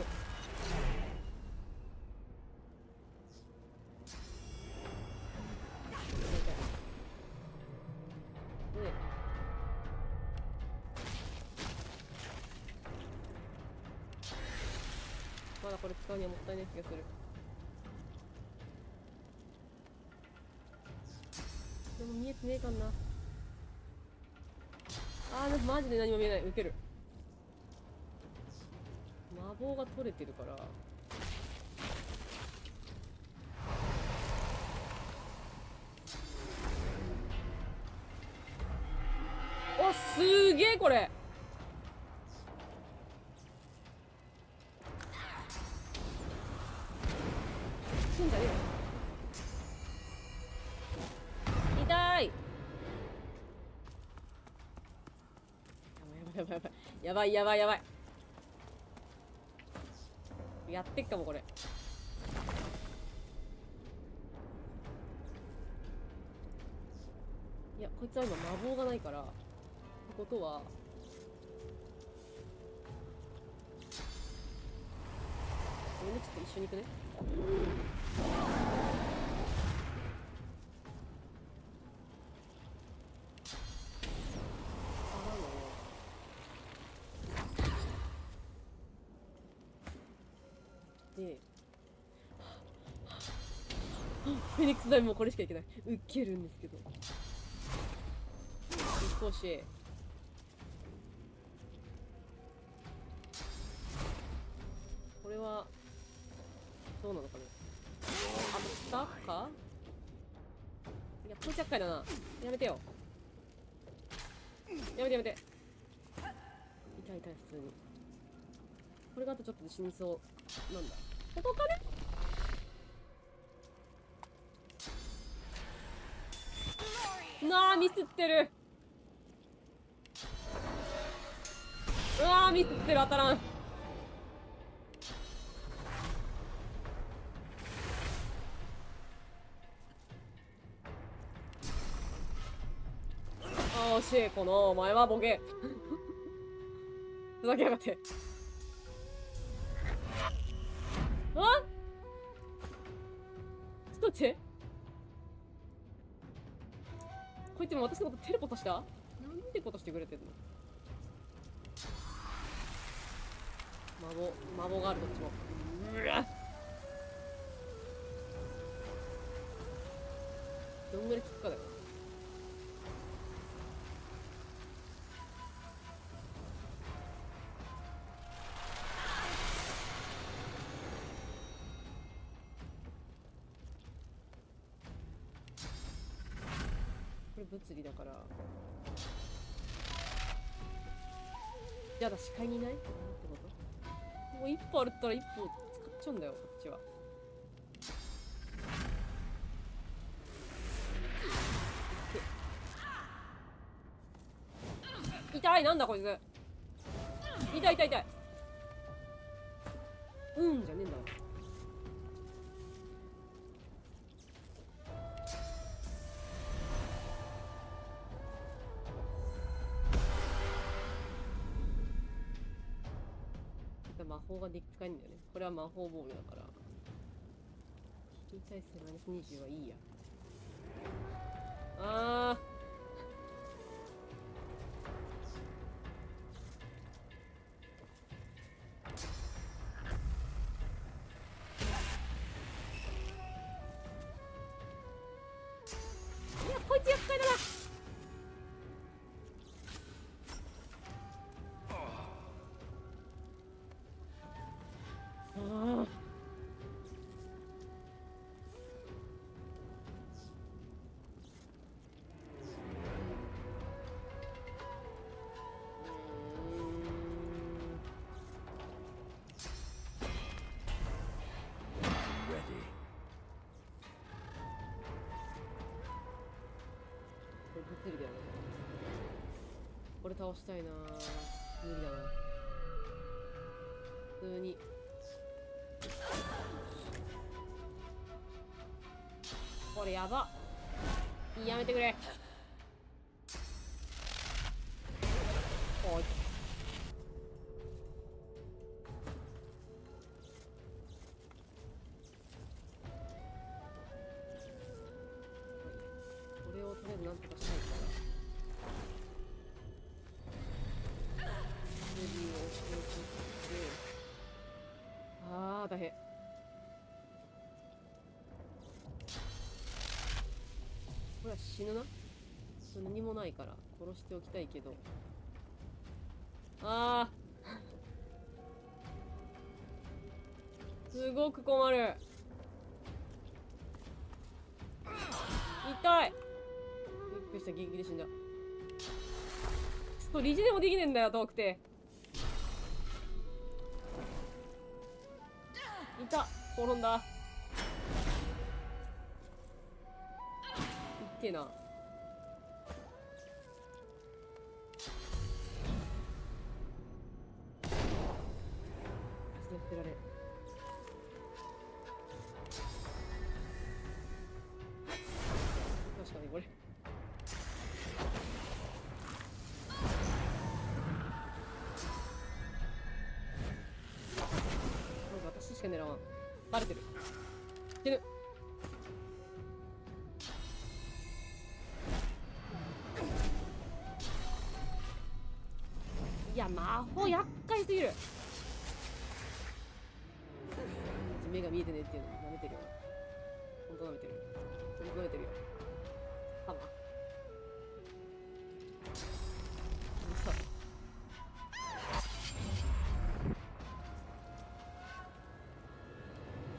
まだこれ使うにはもったいない気がする。でも見えてねえかんな。あー、マジで何も見えない。ウケる。魔法が取れてるから。お、すげえこれ。死んじゃねえよ。痛い。やばいやばいやばいやばい。やってっかもこれ。いや、こいつは今魔法がないから。ってことは俺ね、ちょっと一緒に行くね。で、フェニックスダイブもこれしかいけない。ウケるんですけど。少し。これはどうなのかね。あ、下か。いや、こいつ厄介だな。やめてよ。やめてやめて。痛い痛い、普通に。これがあとちょっとで死にそう。なんだ、届かね。なあ、ミスってる。うわー、ミスってる。当たらん。あー、惜しい。このお前はボケ。ふざけやがって。あ、ちょっと待って。こいつも私のことテレポとした？なんてことしてくれてんの？魔法がある、どっちも。うわっ、どんぐらい効くかだよ。これ物理だから。じゃあ視界にいないってこと？もう一歩あるったら一歩使っちゃうんだよ、こっちは。痛い。なんだこいつ。痛い痛い痛い。うんじゃねえんだ。魔法がでっかいんだよね。これは魔法防御だから。引き対するマイナス20はいいや。あ無理だよね。これ倒したいな。無理だな。普通に。これやば。やめてくれ。おい。これをとりあえずなんとかしたいから。レビューをしておくって。ああ、大変。これは死ぬな。何もないから殺しておきたいけど。ああすごく困る。痛い。びっくりした。ギリギリ死んだ。そう、リジでもできねえんだよ、遠くて。いた。転んだ。いってえな。やってられん。確かにこれ。私しか狙わん。バレてる。死ぬ。いや、魔法厄介すぎる。目が見えてねっていうの舐めてるよ。ほんと舐めてる。ほんと舐めてるよ。はま。嘘。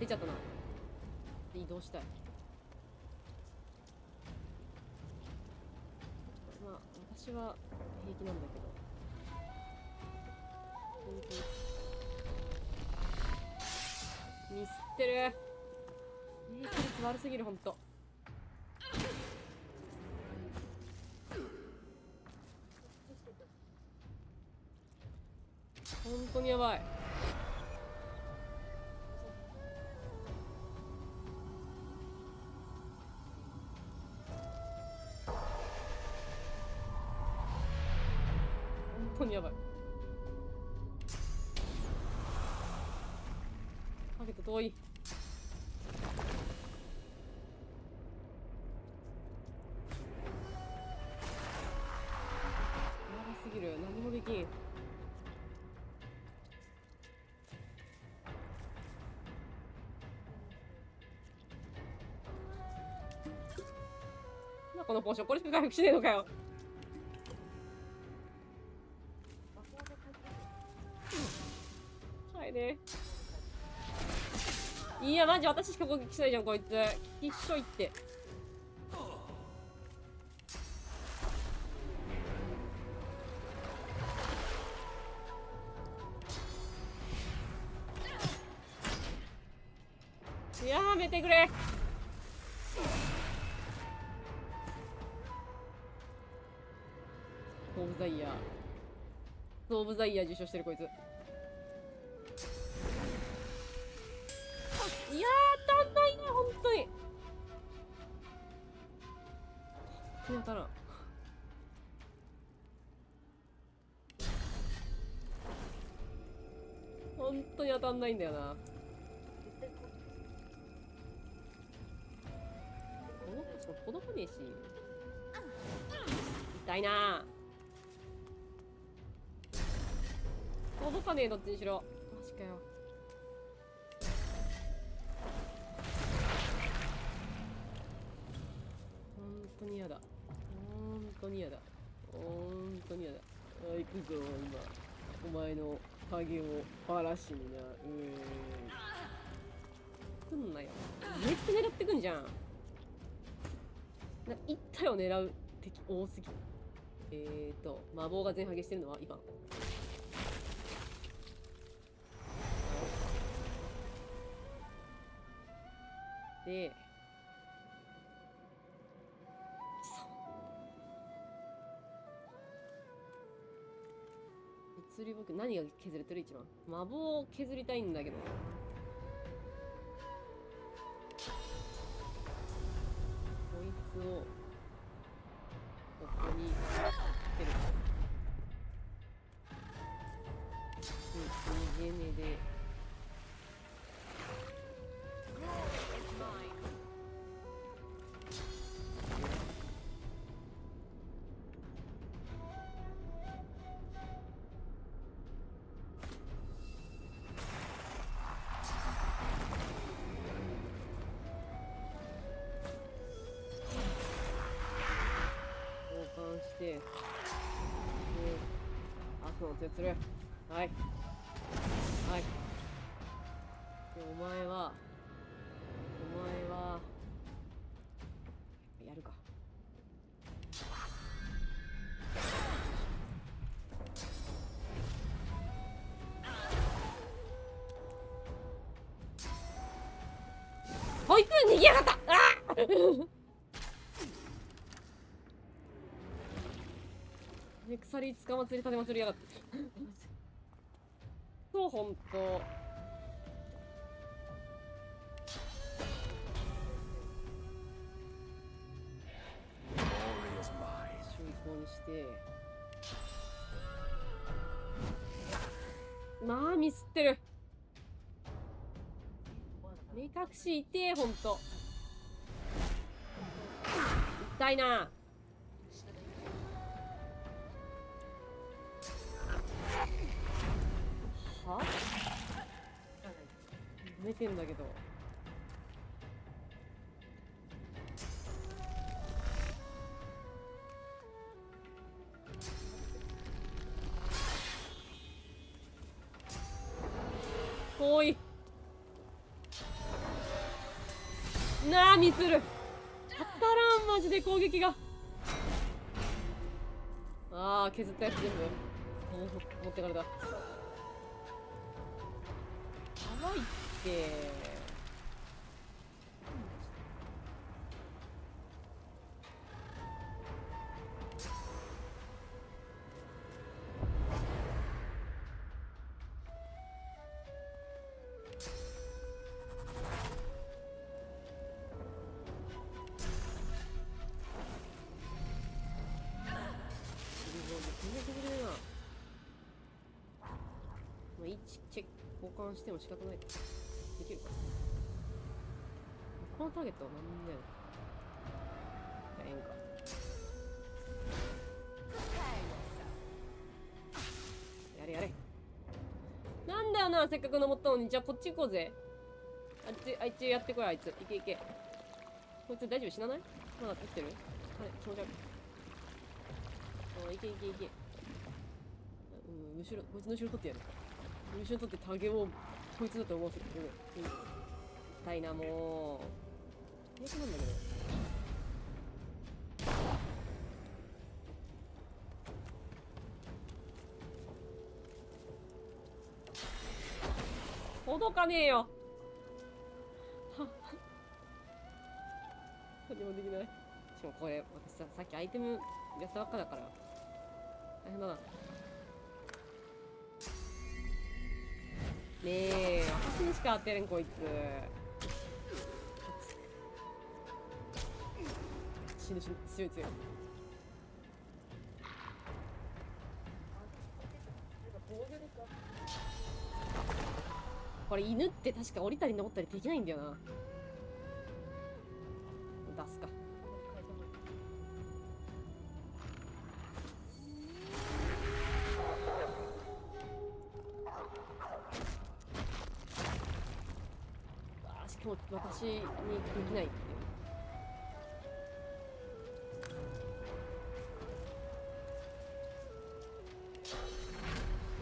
出ちゃったな。移動したい。まあ、私は平気なんだけど。本当に。ミスってる。命中率悪すぎる、ほんと。ほんとにやばい。ほんとにやばい。ターゲット遠い。やばすぎる。何もできん。な、このポーション、これしか回復しねえのかよ。はいね。いや、マジ私しか攻撃しないじゃん、こいつ。きっしょいって。やめてくれ。オブザイヤー。オブザイヤー受賞してるこいつ。いやー、当たんないな、ほんとに。当たらん。ほんとに当たんないんだよな。この子しか届かねえし。痛いな。届かねえ、どっちにしろ。マジかよ。ほんとに嫌だ。ほんとに嫌だ。ほんとに嫌だ。あ、行くぞ、今。お前の影をばらしにな。来んなよ。めっちゃ狙ってくんじゃん。一体を狙う敵多すぎ。魔法が全ハゲしてるのはイヴァン。で、物理僕何が削れてる一番。魔棒を削りたいんだけど。こいつをここにつける。逃げねで。して、悪の手する。はい。はい。で、お前は、やるか。こいつ逃げやがった。あ鎖つかまつり立てまつりやがってそうほんと周囲法にしてまあミスってる目隠し痛えほんと痛いなは埋めてんだけど遠いなあミスる当たらんマジで攻撃がああ削ったやつ全部持ってかれたいって1チェック交換しても仕方ないできるかこのターゲットは何だよええんかやれやれなんだよなせっかく登ったのにじゃあこっち行こうぜあいつやってこいあいついけいけこいつ大丈夫死なないまだ生きてるあれ気持ち悪いいけいけいけ後ろこいつの後ろ取ってやる後ろ取ってタゲをこいつだと思わせてくれる痛いなもう最悪なんだけど届かねえよ何もできないしかもこれ私さっきアイテムやったばっかだから大変だなねえ、私にしか当てれんこいつ。死ぬ死ぬ強い強い。これ犬って確か降りたり登ったりできないんだよな。出すか。私にできないっていう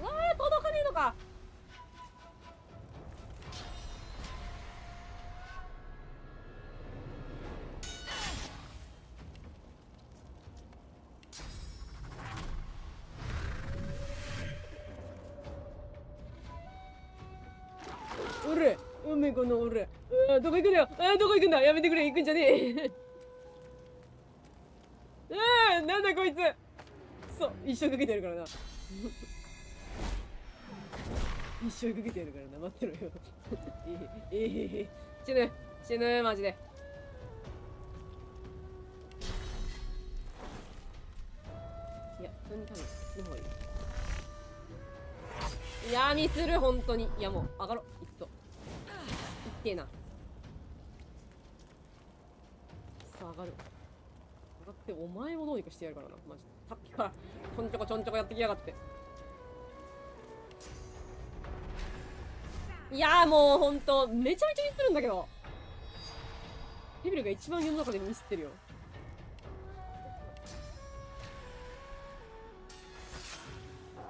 うわー届かねえのかおれおめこのおれどこ行くんだよどこ行くんだやめてくれ行くんじゃねえなんだこいつそう一生かけてるからな一生かけてやるからな、待ってろよ。死ぬ死ぬマジで。いや、普通に多分死ぬ方がいい。いやー、ミスる、本当に。いや、もう上がろう。いっと。いってえな。さあ、上がる。上がって、お前をどうにかしてやるからな、マジで。さっきからちょんちょこちょんちょこやってきやがって。いやー、もうほんとめちゃめちゃミスるんだけど。ヘビルが一番世の中でミスってるよ。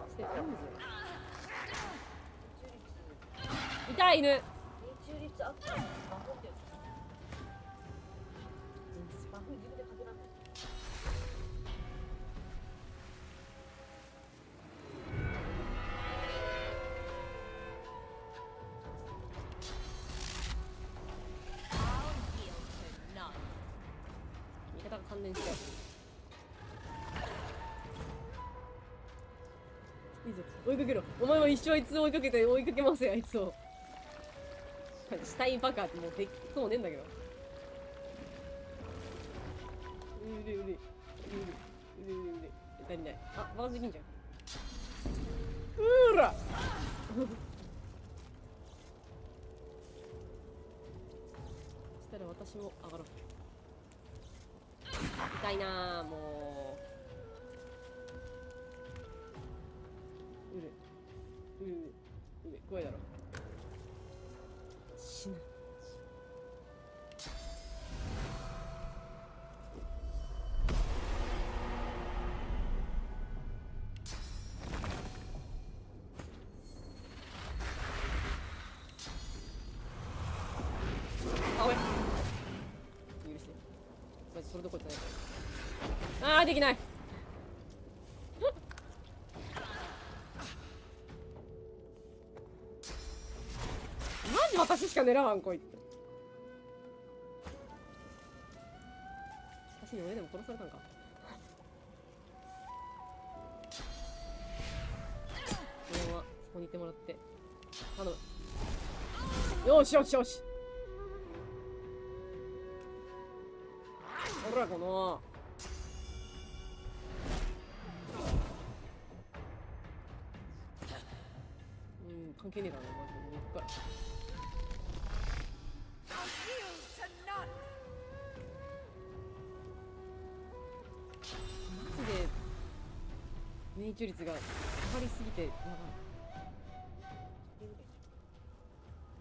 してなんで痛い犬。命中率あったら守ってよ。スパフ自分でかけらんない。味方が関連して。いいぞ、追いかけろ。お前は一生あいつを追いかけて追いかけますよ、あいつを。死体バカってもうできそうねえんだけど。うれうれうれうれうれうれ足りない。あ、バージできんじゃん。うーらそしたら私も上がろう。痛いなぁ、もう。うれうれうれうれ怖いだろ。死ぬ。あ、おい。許して。マジそれどころじゃない。あー、できない。マジ私しか狙わん、こいつ。私に俺でも殺されたんか。このままそこにいてもらって頼む。よしよしよし。ほら、この関係ねえからな、マジで。もう行くから。マジで命中率が下がりすぎてやばい。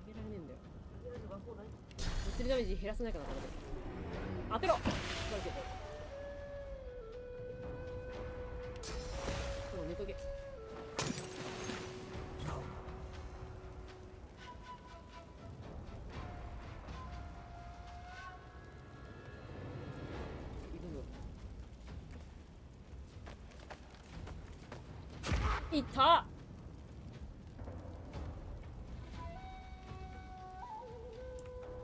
上げられねえんだよ。物理ダメージ減らせないかな、これで。当てろ。素晴らしい。そう、寝とけ。いった。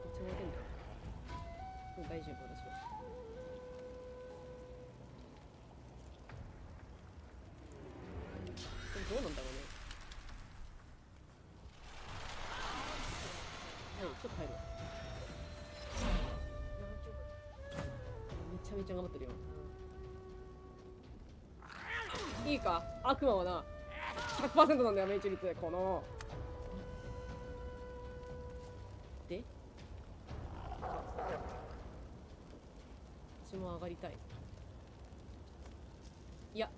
めっちゃ燃えてんだよ。もう大丈夫、私は。これどうなんだろうね。はい、ちょっと入るわ。めちゃめちゃ頑張ってるよ。いいか、悪魔はな100% なんだよ、命中率。こので私も上がりたい。いや、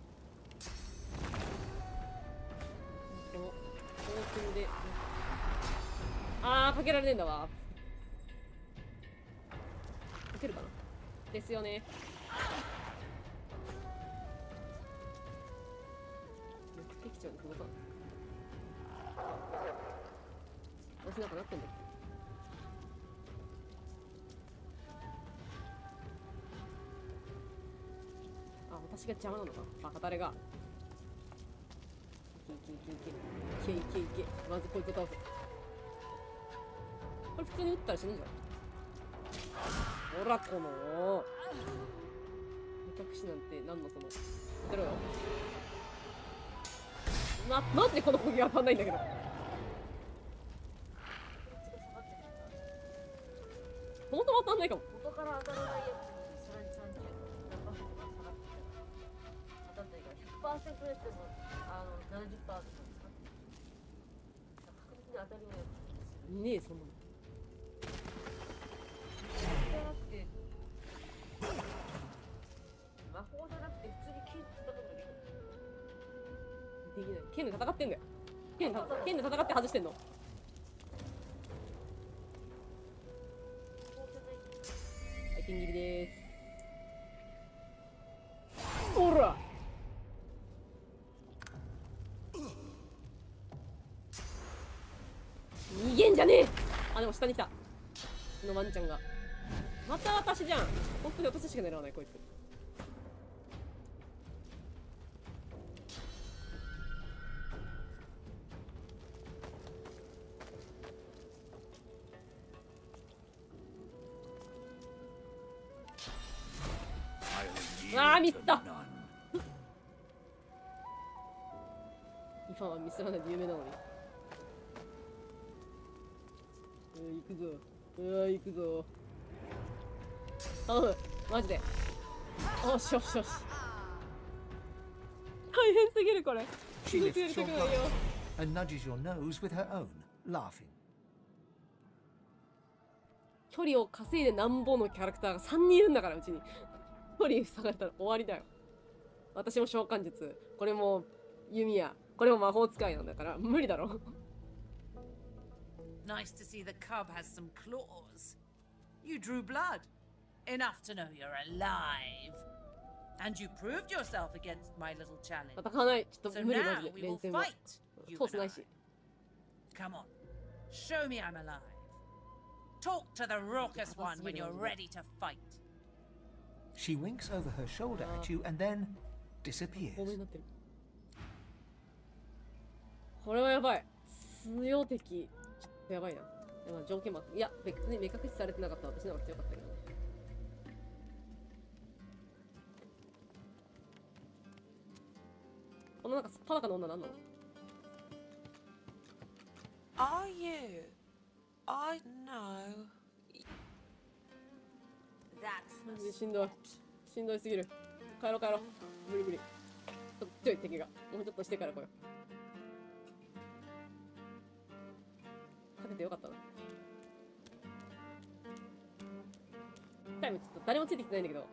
このオープンでかけられねえんだわ。かけるかなですよね。目的地まで届かん。私なんかなってんだよ。あ、私が邪魔なのか。バカタレが。いけいけいけいけいけいけ。まずこいつを倒せ。これ普通に撃ったら死ぬんじゃん。ほら、この目隠しなんて何のそのやろよ。なんでこの攻撃当たんないんだけど。100%やっても70%ですか？確実に当たりのやついねえ、そんなの。じゃなくて魔法じゃなくて普通に剣使ったことができる。できない。剣で戦ってんだよ。剣で戦って外してんの。はい、剣切りでーす。おら逃げんじゃねえ。あ、でも下に来た。このワンちゃんが。また私じゃん。本当に私しか狙わない、こいつ。あー、ミスった。イファンはミスらないで有名なのに。行くぞ。行くぞ。頼む。マジで。おしよしよし。大変すぎるこれ。 She lifts your glove and nudges your nose with her own, laughing. 距離を稼いでなんぼのキャラクターが3人いるんだから、うちに。距離下がったら終わりだよ。私も召喚術、これも弓矢、これも魔法使いなんだから無理だろ。Nice to see the cub has some claws. You drew blood. Enough to know you're alive. And you proved yourself against my little challenge. 戦わない。ちょっと So 無理マ now ジで。 we 連 will 戦は。 fight. You 通す and な I. いし。 Come on. Show me I'm alive. Talk to the raucous one when you're ready to fight. She winks over her shoulder at you and then disappears. 透明になってる。これはやばい。強敵。ちょっとやばいな。まあ条件もいや、別に目隠しされてなかったら私の方が強かったけど。このなんかすっぱだかの女なんなの？ Are you? I know. マジでしんどい。しんどいすぎる。帰ろう帰ろう。無理無理。ちょっと強い敵が。もうちょっとしてから来よう。勝ててよかったな。タイムちょっと誰もついてきてないんだけど。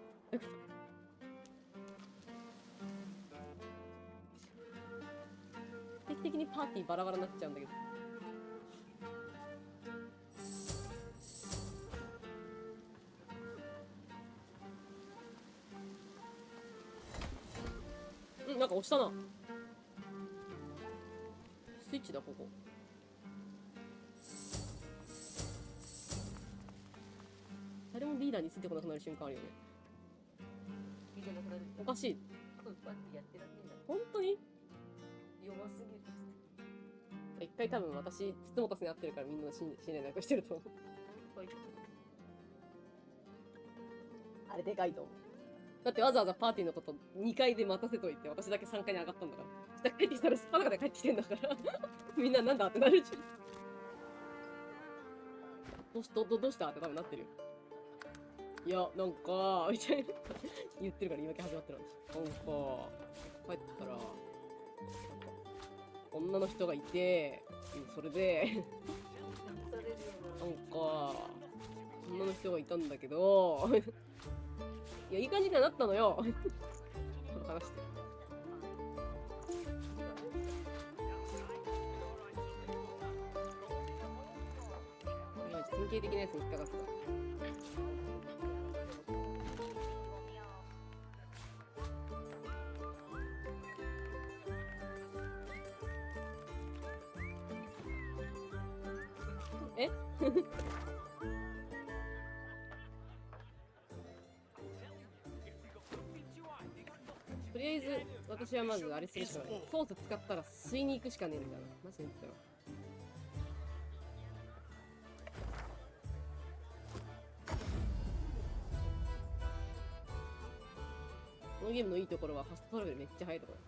定期的にパーティーバラバラになっちゃうんだけど。なんか押したな。スイッチだ、ここ。誰もリーダーについてこなくなる瞬間あるよね。おかしい。本当に弱すぎる。一回多分私、筒本さんに会ってるからみんな信念なくしてると思う。あれでかいと思う。だってわざわざパーティーのこと2階で待たせといて私だけ3階に上がったんだから。下帰ってきたらスパナカで帰ってきてんだからみんななんだってなるじゃん。どうしたって多分なってるよ。いや、なんかみたいな言ってるから言い訳始まってるんです。なんか帰ったらなんか女の人がいて、それでなんか女の人がいたんだけどいや、いい感じにはなったのよ。話して。今、典型的なやつに引っかかってた。えとりあえず私はまずあれするしかない。ソース使ったら吸いに行くしかねえみたいな。マジで言ったら。このゲームのいいところはファストトラベルめっちゃ速いところ。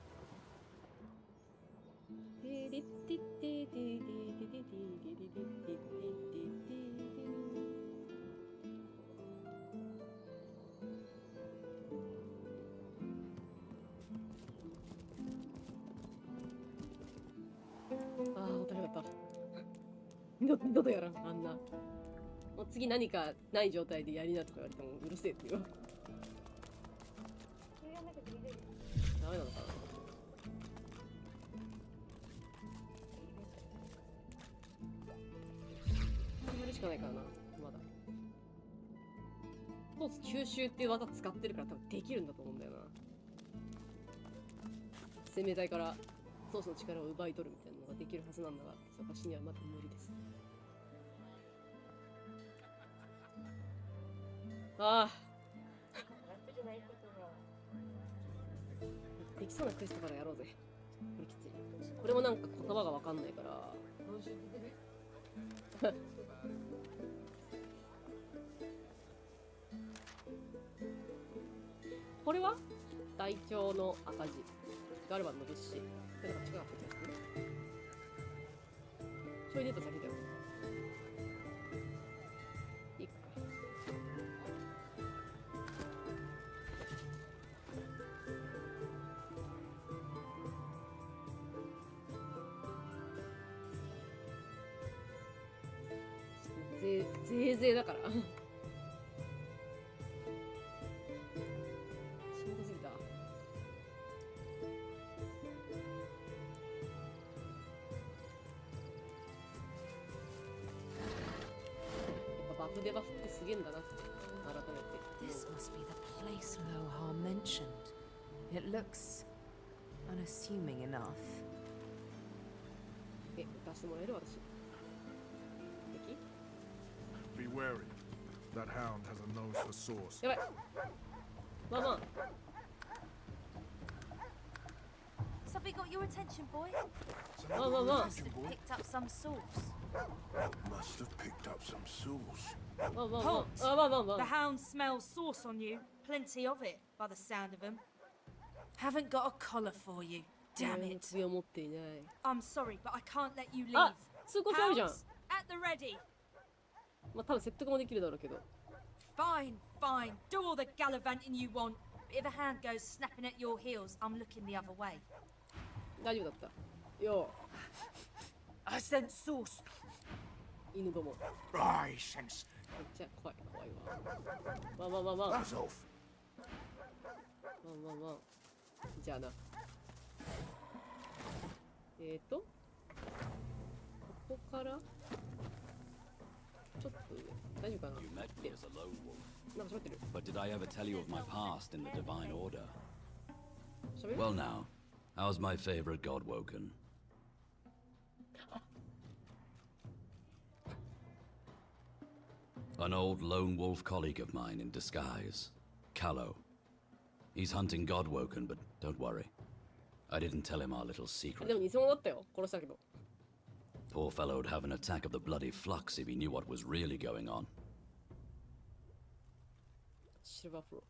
二度とやらん、あんな。もう次何かない状態でやりなとか言われてもうるせえって言うわ。ダメなのかな。やるしかないからな、まだ。ソース吸収っていう技使ってるから多分できるんだと思うんだよな。生命体からソースの力を奪い取るみたいなのができるはずなんだが、私にはまだ無理です。ああ。できそうなクエストからやろうぜ。これきつい。これもなんか言葉がわかんないから。これは大腸の赤字。ガルバンの物資。それが違うかったですね。ちょい出た先だよ。いいか。ぜいぜいだから。しんどすぎた。バフデバフってすげえんだなって改めて。 This must be the place Lohar mentioned. It looks unassuming enough. 出してもらえる私。敵 Be wary. That hound has a nose for sauce. やばい。まあまあ。 Something got your attention, boy? まあまあまあ。 Must have picked up some sauce. Must have picked up some sauce. まあまあまあ。 Halt! あまあまあまあ。 The hound smells sauce on you. Plenty of it, by the sound of them. Haven't got a collar for you. Damn it. 次は持っていない。 I'm sorry, but I can't let you leave. あ、通行証あるじゃん。 Hounds, at the ready. まあ多分説得もできるだろうけど。 Fine, fine. Do all the gallivanting you want. But if a hand goes snapping at your heels, I'm looking the other way. 大丈夫だった。よ I sense sauce. う、犬ども。 I sense. めっちゃ怖いわ。まあまあまあまあ。 That's off. まあまあまあ。じゃあな。ここからちょっと上。大丈夫かな。 You met me as a lone wolf. なんか喋ってる。 But did I ever tell you of my past in the Divine Order? 喋る Well now, how's my favorite god woken? An old lone wolf colleague of mine in disguise, Callow. He's hunting Godwoken, but don't worry. I didn't tell him our little で secret. も偽物だったよ。殺したけど。 Poor fellow'd have an attack of the bloody flux if he knew what was really going on. シルバーフロ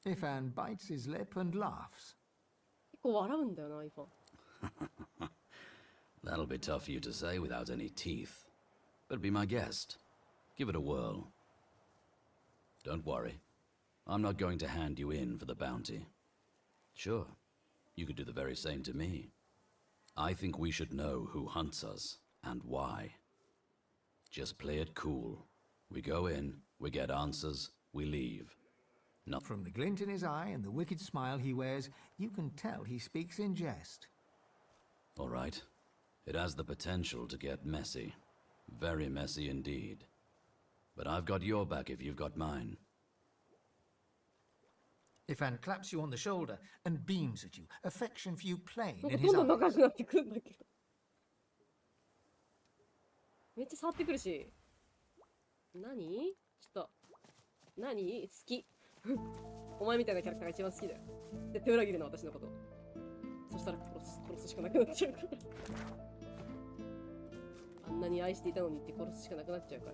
ー。 Ifan bites his lip and laughs. 結構笑うんだよな、イファン。 That'll be tough for you to say without any teeth. But be my guest. Give it a whirl. Don't worry. I'm not going to hand you in for the bounty. Sure, you could do the very same to me. I think we should know who hunts us and why. Just play it cool. We go in, we get answers, we leave. Not From the glint in his eye and the wicked smile he wears, you can tell he speaks in jest. all right. It has the potential to get messy. Very messy indeed. But I've got your back if you've got mine. Ifan claps you on the shoulder and beams at you, affection for you plain なん in か his どんどん eyes. 仲良くなってくんだけど。めっちゃ触ってくるし。何ちょっと。何好き。お前みたいなキャラクターが一番好きだよ。で、手裏切るの私のこと。そしたら殺すしかなくなっちゃうから。あんなに愛していたのにって殺すしかなくなっちゃうから。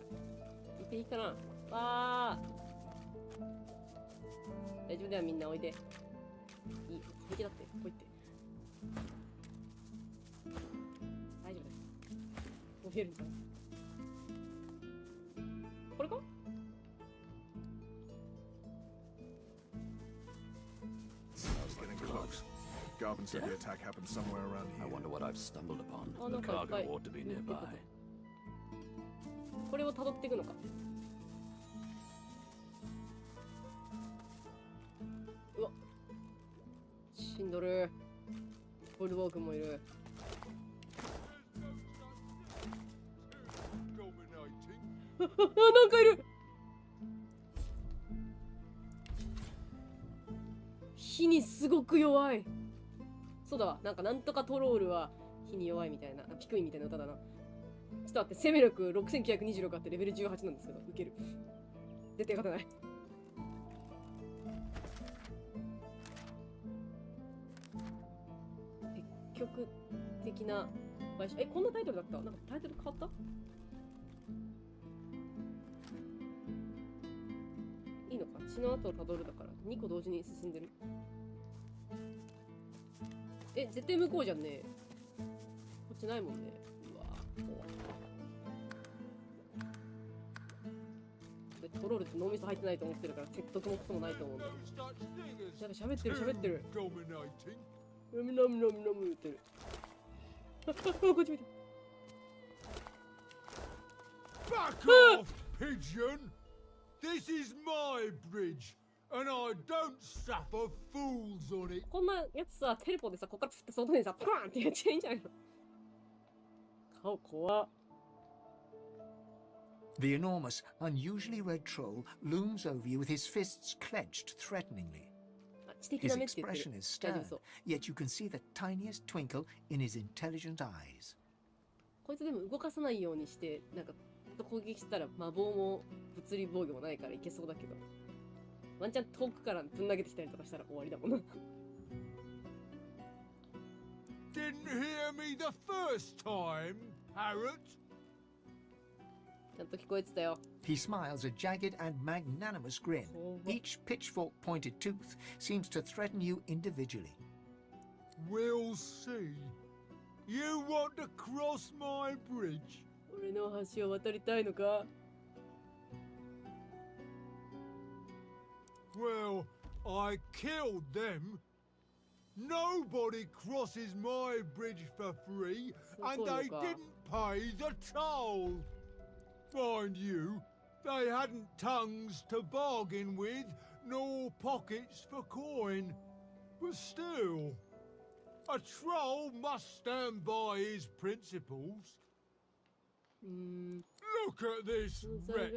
行っていいかな。わあ。大丈夫だよ、みんなおいで。いい。平気だって。こう言って。大丈夫だよ。もう減るんだ。これか Garvin said the attack happened somewhere around I here. wonder what I've stumbled upon. Oh, The no, cargo bye. ought to be nearby. これを辿っていくのか。うわ、死んどる。ボルボー君もいる。なんかいる。火にすごく弱い。そうだわ、なんかなんとかトロールは火に弱いみたいな、ピクミンみたいな歌だな。ちょっと待って、生命力6926あってレベル18なんですけど、ウケる。絶対勝てない。積極的な買収。こんなタイトルだった？なんかタイトル変わった？いいのか？血の跡をたどるだから2個同時に進んでる。絶対向こうじゃんね。こっちないもんね。うわぁ。トロールって脳みそ入ってないと思ってるから説得もクソもないと思うんだ。なんか喋ってる喋ってる。ノムノムノムノム言ってる。こっち見て。Back off, pigeon! This is my bridge, and I don't suffer fools on it. こんなやつさ、テレポでさ、こっから振って外にさ、パーンってやっちゃいいんじゃないの？顔怖っ。The enormous, unusually red troll looms over you with his fists clenched threateningly. His expression is stern, yet you can see the tiniest twinkle in his intelligent eyes. こいつでも動かさないようにして、なんか攻撃したら魔法も物理防御もないからいけそうだけど、ワンチャン遠くからぶん投げてきたりとかしたら終わりだもんな。Didn't hear me the first time, parrot. ちゃんと聞こえてたよ。He smiles a jagged and magnanimous grin. Each pitchfork-pointed tooth seems to threaten you individually. We'll see. You want to cross my bridge? 俺の橋を渡りたいのか？ Well, I killed them. Nobody crosses my bridge for free, and they didn't pay the toll. Mind you, they hadn't tongues to bargain with, nor pockets for coin. But still, a troll must stand by his principles. Look at this wreck.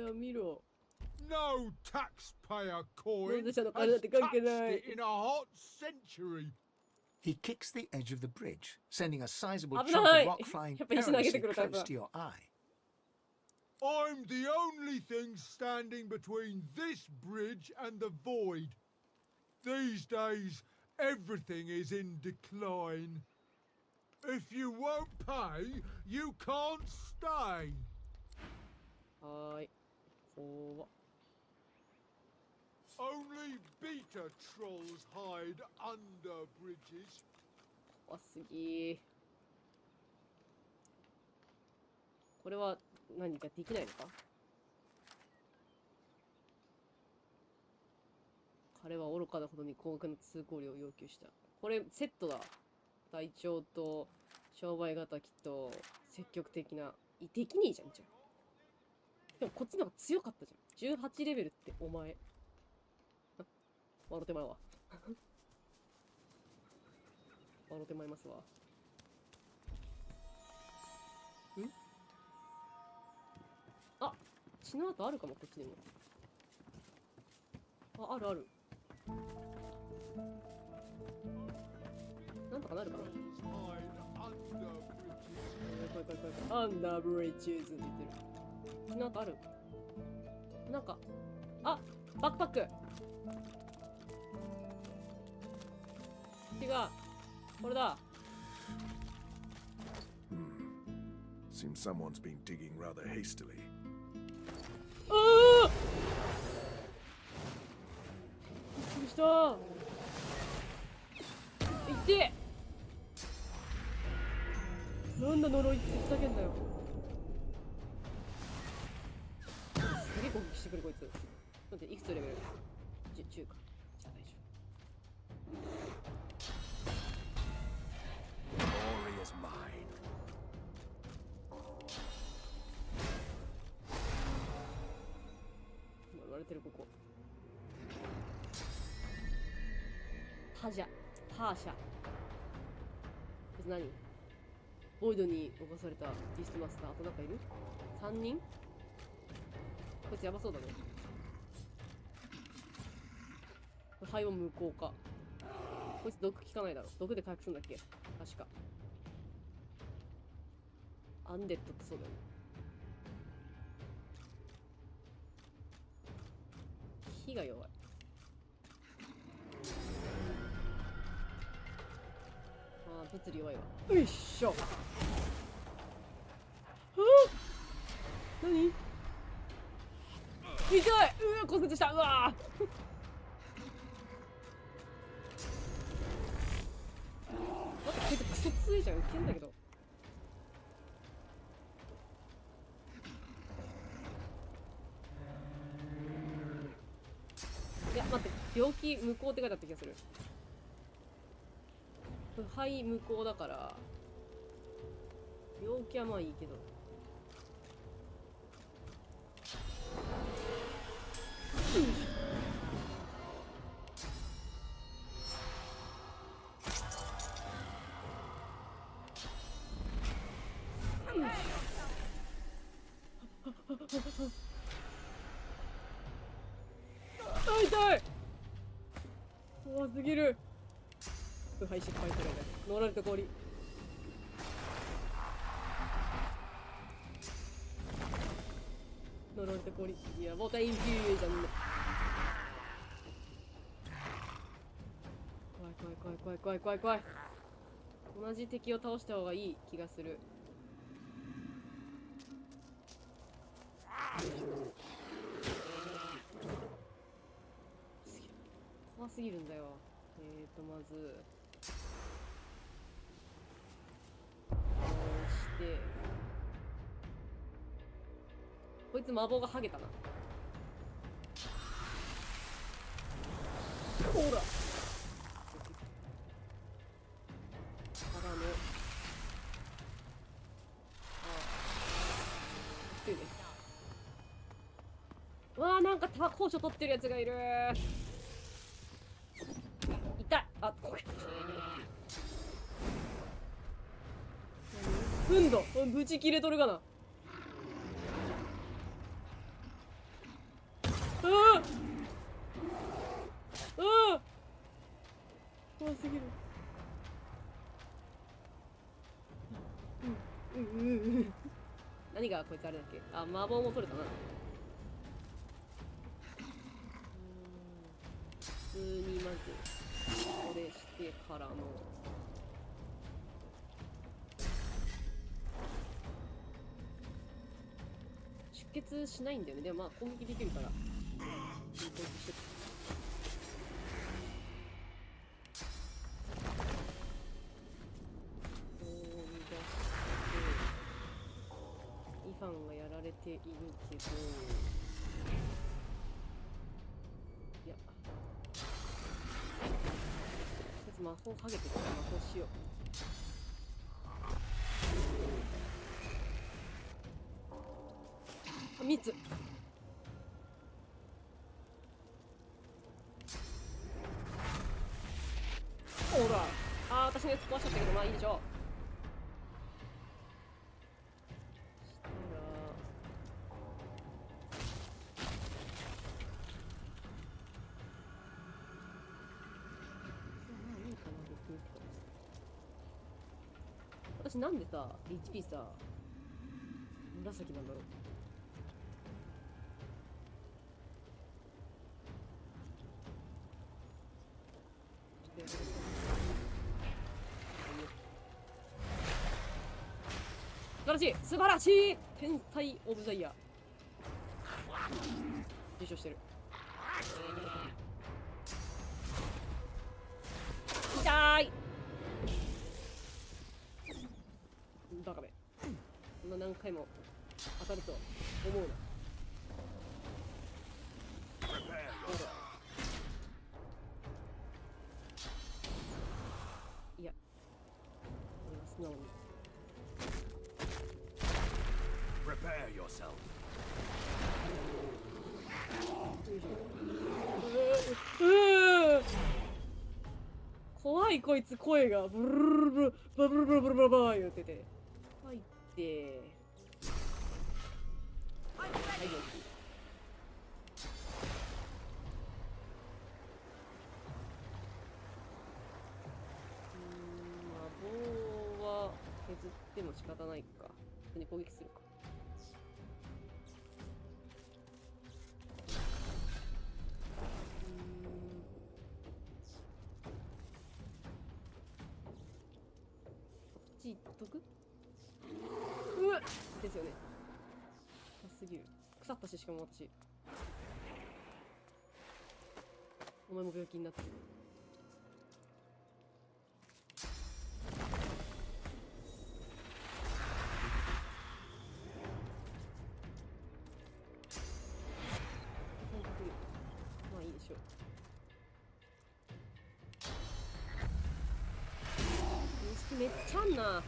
No taxpayer coin has touched it in a hot century. He kicks the edge of the bridge, sending a sizable chunk of rock flying perilously close to your eye. I'm the only thing standing between this bridge and the void. These days, everything is in decline. If you won't pay, you can't stay. はーい。怖っ。 Only beta trolls hide under bridges. 怖すぎ。これは何かできないのか？彼は愚かなほどに高額の通行料を要求した。これセットだ。隊長と商売敵と積極的な。できねえじゃんじゃん。でもこっちの方が強かったじゃん。18レベルってお前。笑ってまうわ。笑ってまいますわ。ん？あ、血の跡あるかも、こっちにも。あ、あるある。なんとかなるかな。これ。アンダーブリッジズって言ってる。血の跡ある。なんか、あ、バックパック。違う。これだ。Seems someone's been digging rather hastily. ああ！びっくりした。いってなんだ呪いってふざけんだよ。すげえ攻撃してくるこいつ。待って、いくつレベル 10か。じゃあ大丈夫。is mine. 言われてるここ。パーシャ。何？ボイドに侵されたビーストマスター。あとなんかいる？ 3 人？こいつやばそうだね。肺は無効か。こいつ毒効かないだろ。毒で回復するんだっけ？確か。アンデッドってそうだよね。火が弱い。ああ、物理弱いわ。よいしょ。はあ、何？痛い。うわ、骨折した。うわ待って、こいつクソ強いじゃん。ウケんだけど。いや、待って、病気無効って書いてあった気がする。腐敗無効だから、病気はまあいいけど。痛い。怖すぎる。腐敗失敗するね。乗られた氷。乗られた氷。いや、ボタンインフュージョン。怖い。同じ敵を倒した方がいい気がする。怖すぎるんだよ。まずこうしてこいつ魔法がハゲたな。ほらからのわあ、なんか高所取ってるやつがいる。痛い。あ、これふんどぶち切れとるがな。怖すぎる。何がこいつあれだっけ？あ、魔法も取れたな。普通にまずこれしてからの出血しないんだよね。でもまあ攻撃できるから攻撃してイファンがやられているけど、いや魔法はげてきた。魔法しよう。あ、3つ。ほら、あー、私のやつ壊しちゃったけど、まあいいでしょう。私なんでさ HP さ紫なんだろう。素晴らしい、素晴らしい。天才オブザイヤー受賞してる。痛い。バカめ。そんな何回も当たると思うな。いや、俺は素直にいこいつ声がブルルルブルバブルブルブルブルバー言ってて。入って。はい、元気。棒は削っても仕方ないか。普通に攻撃するか。こっち行っとく？うわっですよね。高すぎる。腐ったし、しかも私。お前も病気になってる。まあいいでしょう。めっちゃあんな。ま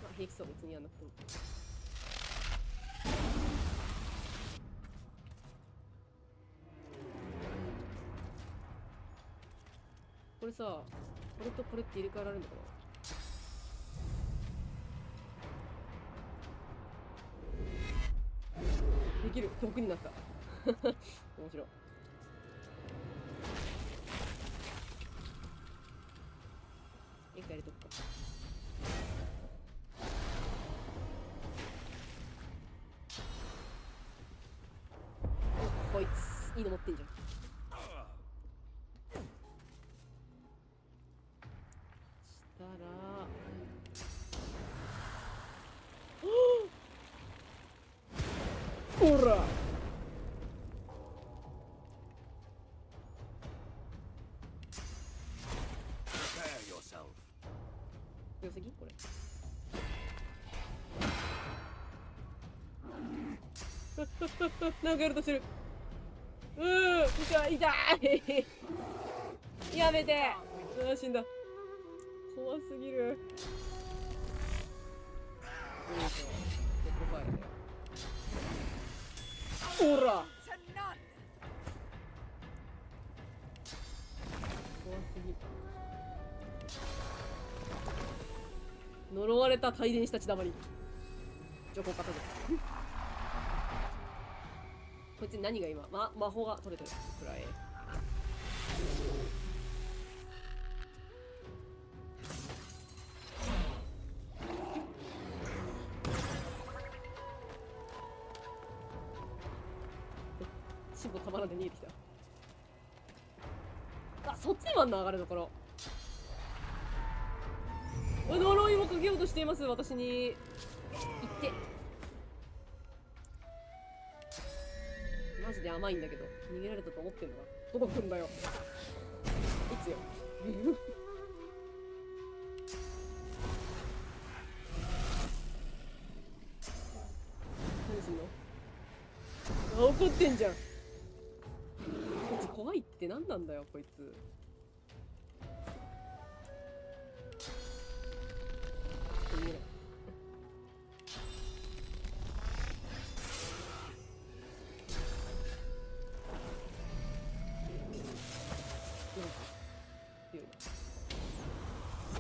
あ平気そう、別にやんなくても。これさ、これとこれって入れ替えられるのかな。できる。6になった。面白い。一回入れとくか。お、こいついいの持ってんじゃん。したらほら強すぎこれ。なんかやるとしてる。痛いやめて。死んだ。怖すぎる。ほら怖すぎ。呪われた帯電した血だまり。情報化させる。こいつに何が今、魔法が取れてるくらい。死後たまらんで逃げてきた。あ、そっちにもあんな上がるところ。呪いをかけようとしています、私に。行って。マジで甘いんだけど。逃げられたと思ってんのか。どこ来んだよ。いつよ。何すんの？あ、怒ってんじゃん。こいつ怖いって何なんだよ、こいつ。逃げない。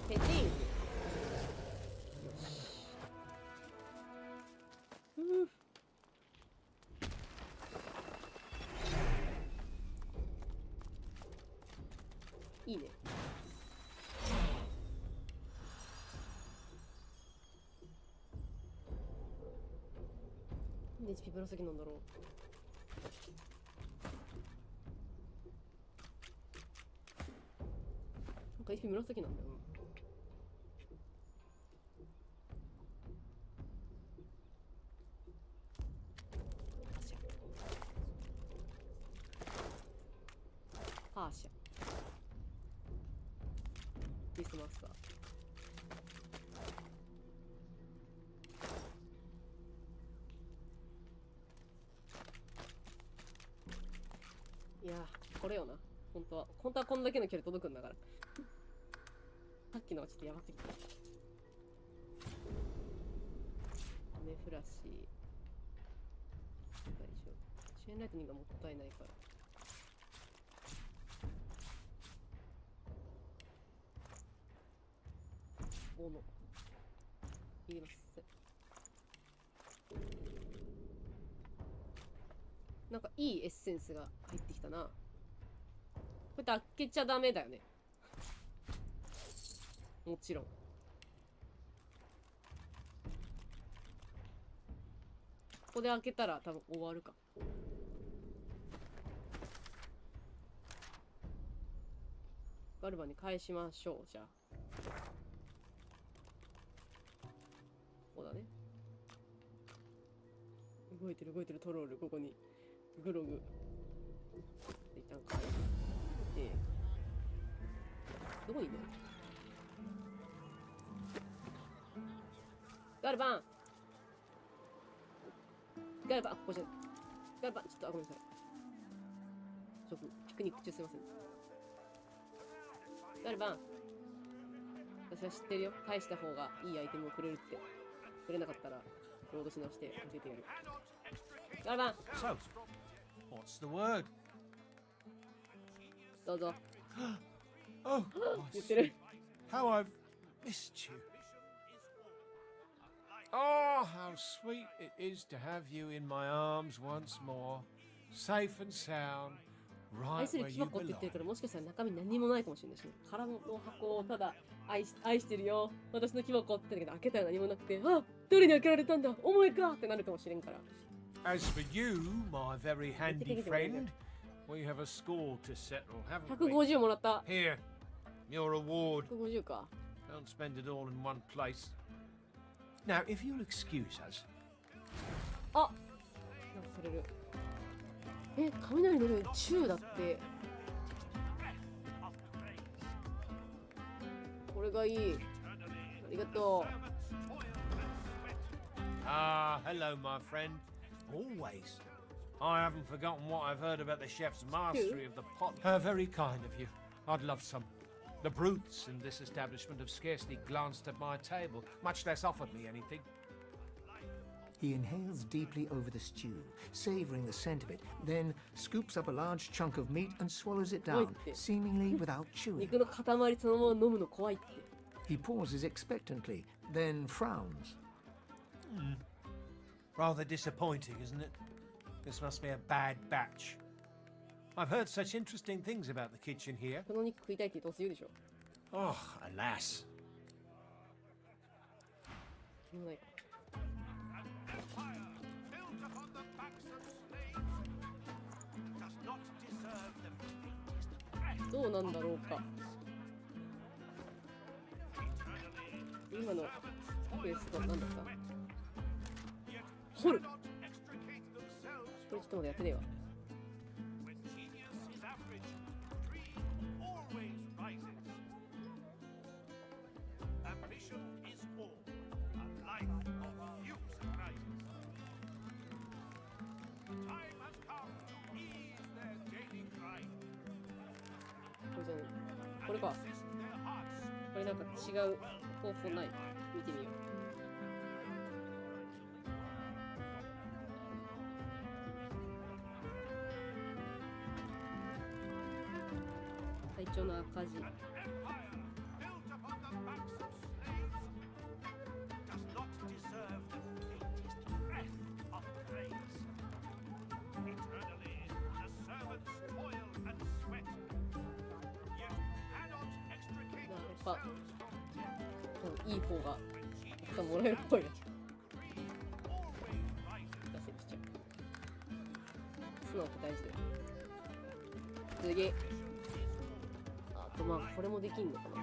ペチン。よし。いいね。なんで HP 紫なんだろう。なんか HP 紫なんだよな。パーシャ。ビーストマスター。いやー、これよな。本当はこんだけの距離届くんだから。さっきのはちょっとやばすぎた。メフラシー。大丈夫。チェーンライトニングがもったいないから。斧。いりません。なんかいいエッセンスが入ってきたな。こうやって開けちゃダメだよね。もちろん。ここで開けたら多分終わるか。ガルバに返しましょう、じゃあ。ここだね。動いてるトロール、ここに。グログ。で、一旦返して。どこにいるの？ガルバン！ガルバン、ここじゃ、ガルバン、ちょっと、ごめんなさい。ピクニック中すいません。ガルバン、私は知ってるよ。返した方がいいアイテムをくれるって。くれなかったら、ロードし直して教えてやる。ガルバン！ So, what's the word? どうぞ。Oh, 言ってる。how I've missed you. Oh, how sweet it is to have you in my arms once more, safe and sound, 愛 right する where 木 you 箱って言って belong. るから、もしかしたら中身何もないかもしれないしね。空の箱をただ愛してるよ。私の木箱って言ったけど、開けたら何もなくて、あ、誰に開けられたんだ、重いかってなるかもしれんから。As for you, my very handy friend, we have a score to settle, haven't we? 150もらった。 Here, your reward. 150か。 Don't spend it all in one place. Now, if you'll excuse us. あ、なんかされる。え、雷の量中だって。これがいい。ありがとう。Ah, hello, my friend. Always. I haven't forgotten what I've heard about the chef's mastery of the pot. Very kind of you. I'd love some. The brutes in this establishment have scarcely glanced at my table, much less offered me anything. He inhales deeply over the stew, savoring the scent of it, then scoops up a large chunk of meat and swallows it down, seemingly without chewing. 肉の塊そのまま飲むの怖いって。 He pauses expectantly, then frowns. Rather disappointing, isn't it? This must be a bad batch. I've heard such interesting things about the kitchen here. この肉食いたいってどうせ言うでしょ。 Oh, alas. 気もないか。どうなんだろうか。今のケースが何だった？掘る。これちょっとまだやってねえわ。これか。これなんか違う方法ない？見てみよう。体調の赤字。いい方がたくさんもらえるっぽいやつ。出せるしちゃう。素直って大事だよ。次。あとまあこれもできんのかな。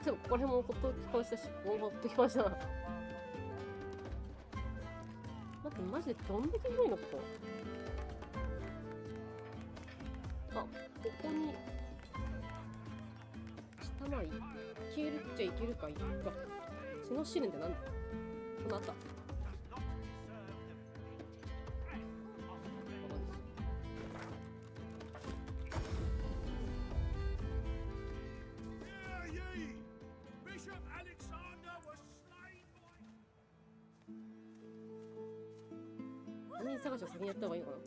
でもこれもほっときっぱなしだし、ここもほっときっぱなしだな。待って、マジでどんだけ広いのここ。あ、ここに下回りいけるっちゃいけるか。いっか。血の試練ってなんだ。このあった。人探しを先にやった方がいいのかな。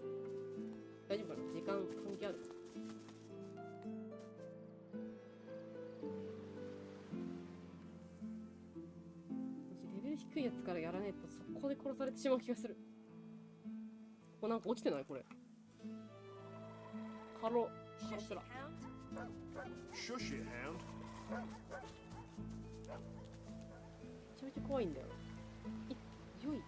大丈夫かな、時間関係ある。レベル低いやつからやらねえとそこで殺されてしまう気がする。これなんか落ちてないこれ。ハロスラ。Shush it, hound. めちゃめちゃ怖いんだよ。よい。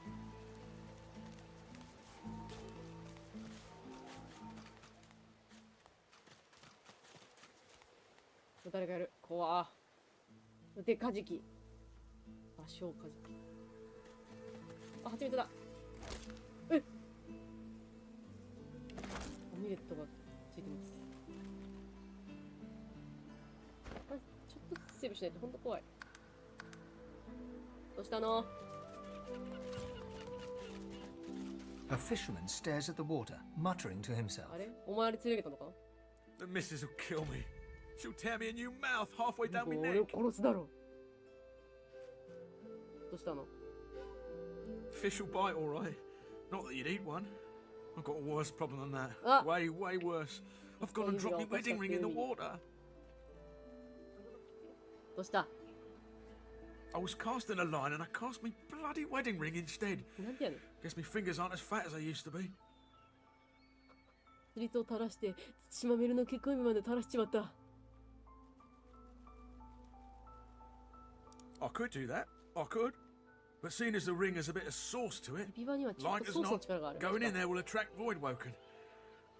誰かやる。怖で、カジキ。場所カジキ。あ、初めてだ。えっ、アミュレットがついてます。あ、ちょっとずつセーブしないとほんと怖い。どうしたの？ A fisherman stares at the water, muttering to himself. あれ？お前あれ連れ上げたのか？ The missus will kill me. She'll tear me a new mouth halfway down my 俺を neck. 殺すだろう。どうしたの？ Fish will bite, all right. Not that you'd eat one. I've got a worse problem than that. Ah. Way, way worse. I've gone and dropped my wedding ring in the water. どうした？ I was casting a line and I cast my bloody wedding ring instead. なんてやねん。 Guess my fingers aren't as fat as they used to be. 釣りと垂らして土まみれの結婚指まで垂らしちまった。 I could do that. I could. But seeing as the ring has a bit of sauce to it, 指輪にはちょっ like と as ソースの not, 力がある。 going in there will attract Voidwoken.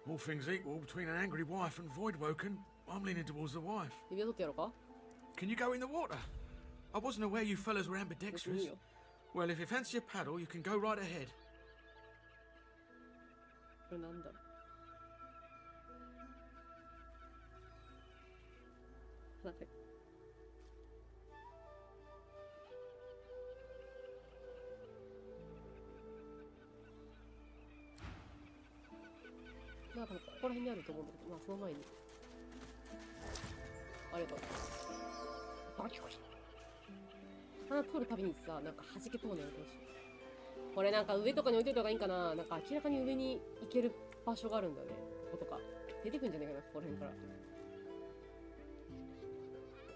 All things equal, between an angry wife and Voidwoken, I'm leaning towards the wife. 指輪取ってやろうか？ Can you go in the water? I wasn't aware you fellas were ambidextrous. Well, if you fancy a paddle, you can go right ahead. これなんだろう。待って。なんかここら辺にあると思うんだけど、まあその前に。ありがとう。バキバキ。花通るたびにさ、なんか弾け通るのやめてほしい。これなんか上とかに置いといた方がいいんかな。なんか明らかに上に行ける場所があるんだよね。こことか。出てくんじゃねえかな、ここら辺から。だ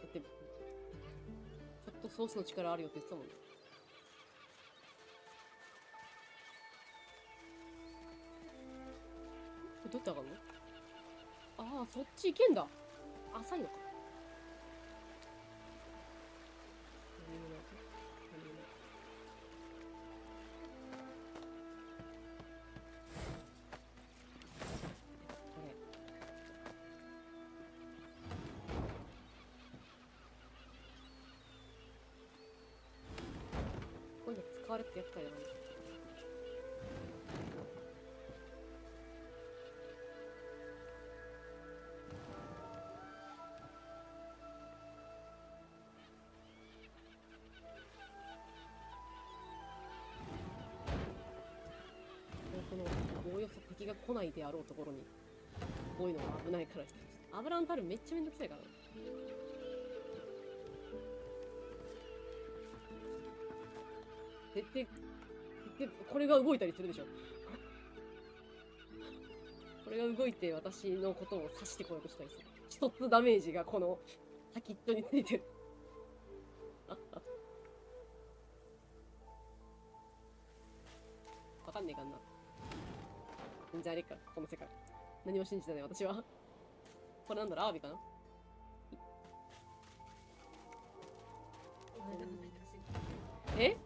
って、ちょっとソースの力あるよって言ってたもんね。これどうやって上がるの？ああ、そっち行けんだ。浅いのか。何もない。何もない。これ。こういうの使われて厄介だな。このおおよそ敵が来ないであろうところにこういうのが危ないから油のタルめっちゃめんどくさいからな。でこれが動いたりするでしょ。これが動いて私のことを刺してこようとしたりする。一つダメージがこの先っちょについてる。わかんねえかんな。全然あれか、この世界。何も信じてない私は。これなんだろう、アワビかな。え？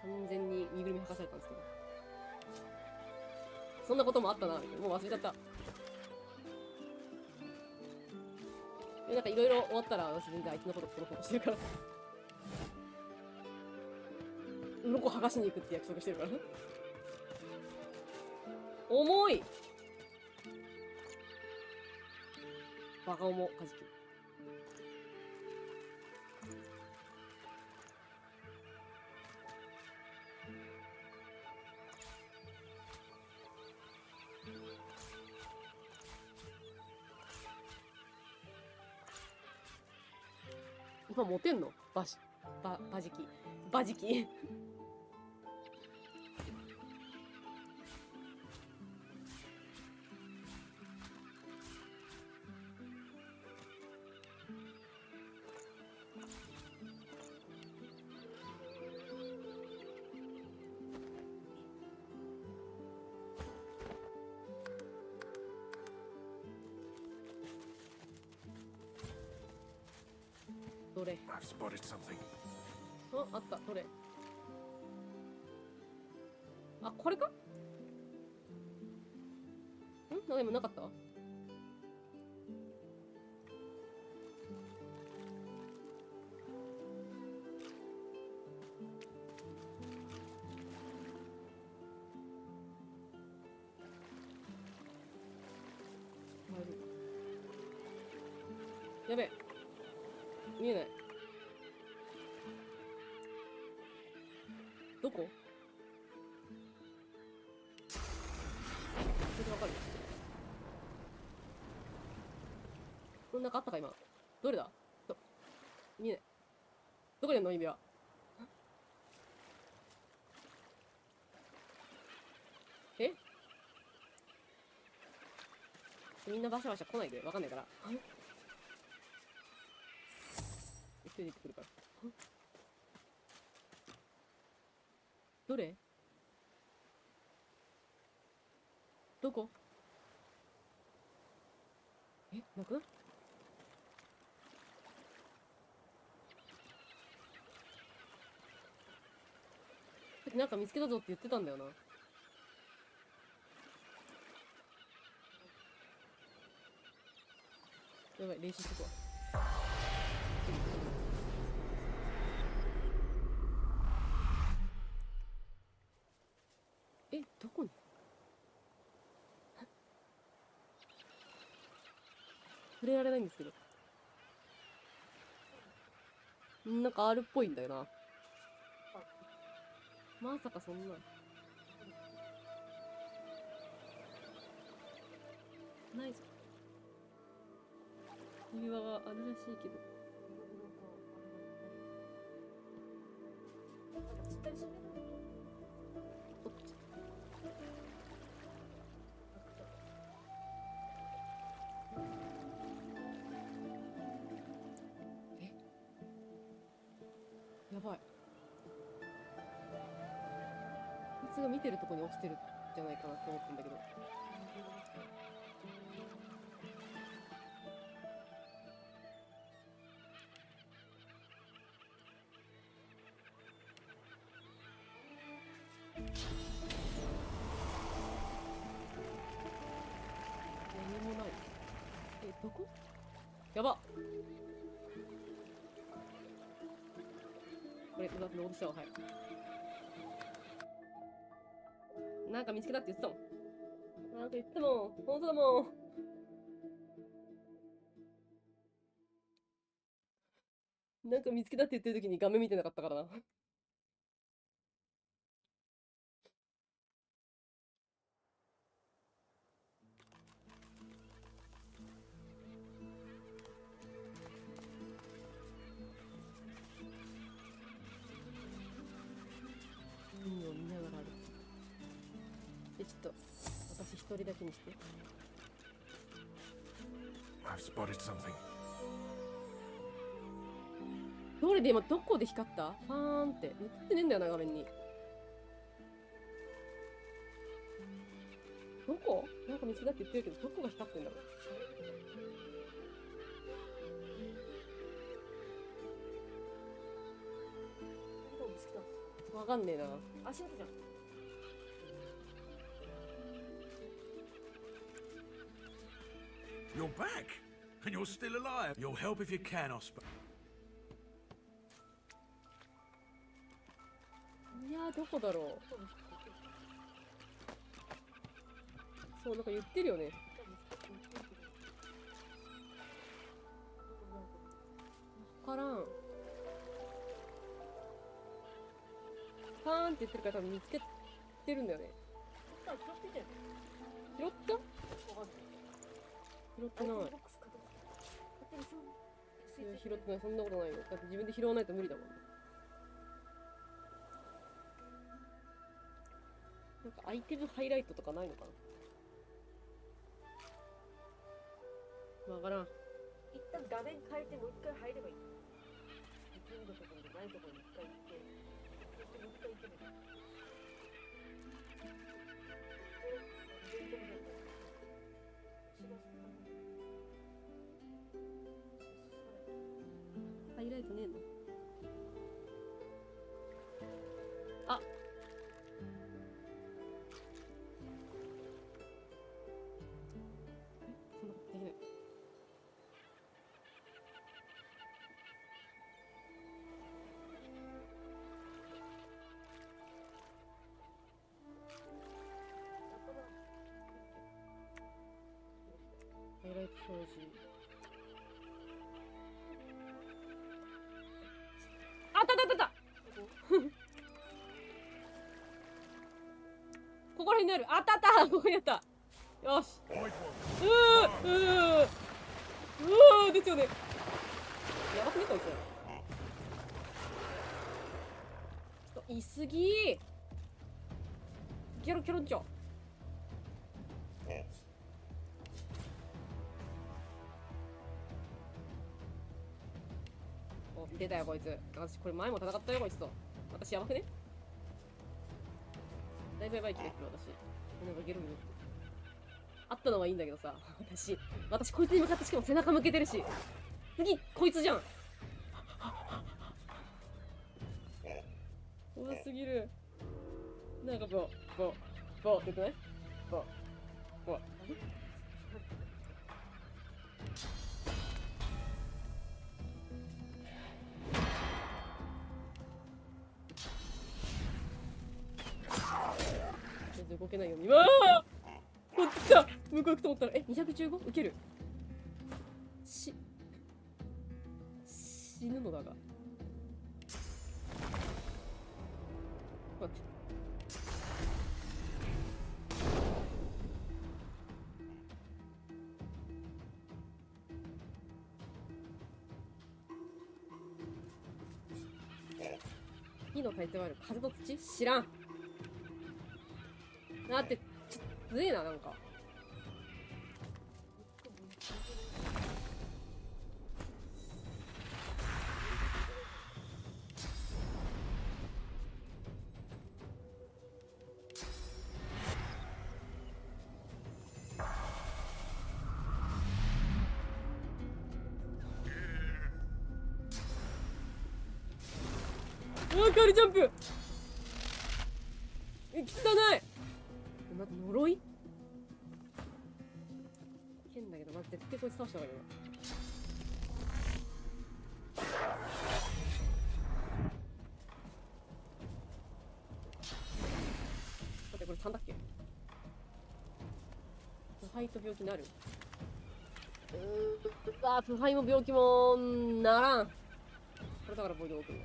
完全に身ぐるみ剥がされたんですけど。そんなこともあったな、もう忘れちゃった。なんかいろいろ終わったら私全然あいつのこと殺そうとしてるから。鱗剥がしに行くって約束してるから。重い。バカ重カジキ。今持てんの？バシ。バジキ。バジキ。どれ？ I've spotted something. あ、あった。どれ？あ、これか？ん？なんか今なかった？やべえ。見えない。どこ？それでわかる？こん中あったか今。どれだ？見えない。どこにあんの指輪？え？みんなバシャバシャ来ないで。わかんないから。一人で行ってくるから。どれ？どこ？え、なくない？さっきなんか見つけたぞって言ってたんだよな。やばい、練習してくわ。え、どこに？触れられないんですけど。なんかあるっぽいんだよな。まさかそんな。ないぞ。指輪があるらしいけど。やばい。こいつが見てるとこに落ちてるんじゃないかなって思ってんだけど。何もない。え、どこ？やばっ。これ、ロードしたわ、はい。なんか見つけたって言ってたもん。なんか言ってたもん。ほんとだもん。なんか見つけたって言ってる時に画面見てなかったからな。海を見ながら歩く。で、ちょっと私一人だけにして。I've spotted something. どれで今どこで光った？ファーンって映ってねえんだよな、画面に。どこ？なんか見つけたって言ってるけど、どこが光ってんだろう。わかんねえな。足元じゃん。You're back, and you're still alive. You'll help if you can, I suppose. いやー、どこだろう。そう、なんか言ってるよね。わからん。パーンって言ってるから多分見つけてるんだよね。拾った？拾ってない。いや、拾ってない。そんなことないよ。だって自分で拾わないと無理だもん。なんかアイテムハイライトとかないのかな。わからん。一旦画面変えてもう一回入ればいい。普通のところでないところに一回行って、そしてもう一回行けばいい。ハイライトねえの？あ、そんなことできない。ハイライト表示。あったあったあった。ここら辺にある。あったあった。ここにあった。よし。ですよね。やばくねこいつ。ちょっといすぎ。キョロキョロンチョ。お、出たよこいつ。私これ前も戦ったよこいつと。私やばくね。だいぶやばい気がする私。なんかゲロゲロ。あったのはいいんだけどさ、私こいつに向かってしかも背中向けてるし。次こいつじゃん。怖すぎる。なんかボって言ってない？ボ。全然動けないように。うわあ！こっち来た！向こう行くと思ったら、215？ 受ける。死ぬのだが。待って。火の書いてある風の土？知らん。だってずれえな、なんか。カーリジャンプ。汚い。まず呪い変だけど、まず絶対こいつ倒した方がいいな。待って、これ3だっけ？腐敗と病気なる？腐敗も病気もならん。これだからボイドオープン。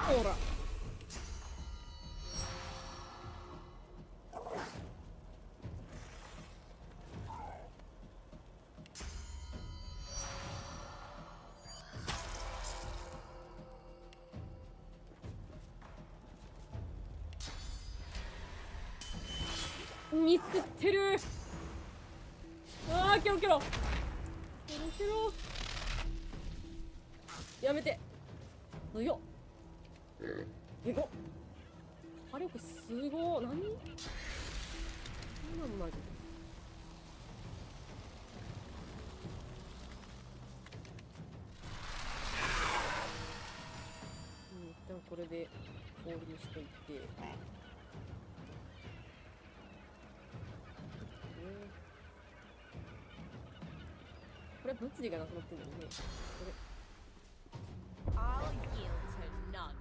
ほら。ミスってる。ああ、キョロキョロ。キョロキョロ。やめて。強っ。えご。火力すごー。何？なんマジ。一旦これで放流しといて。これは物理がなくなってるんだよね。これ。I'll yield to none.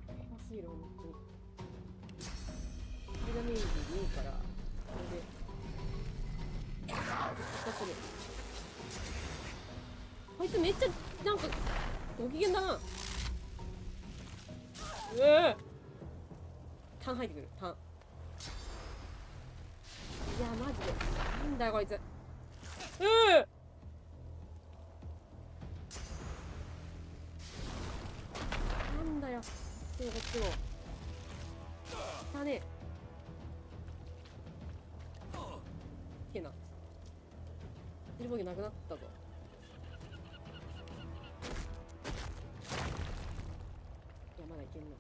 怖すぎる、本当に。ダメージ2から、これで。2つ目。こいつめっちゃ、なんか、ご機嫌だな。タン入ってくる、タン。いや、マジで。なんだよ、こいつ。なんだよ。で、こっちも。汚ねえ。けな。テレボギなくなったぞ。いや、まだいけんな。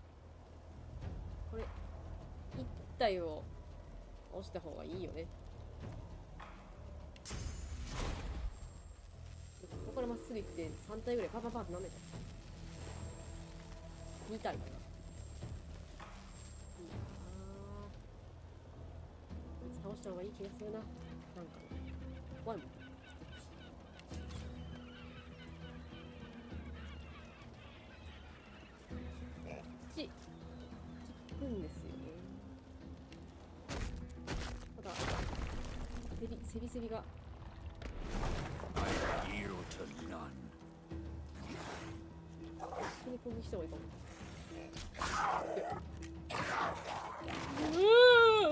これ、一体を押した方がいいよね。ここからまっすぐ行って3体ぐらいパンパンパンってなんないか。2体かな。倒した方がいい気がするな。なんか怖いもん。こっち行くんですよね。ただセリセリが一緒に攻撃した方がいいかも。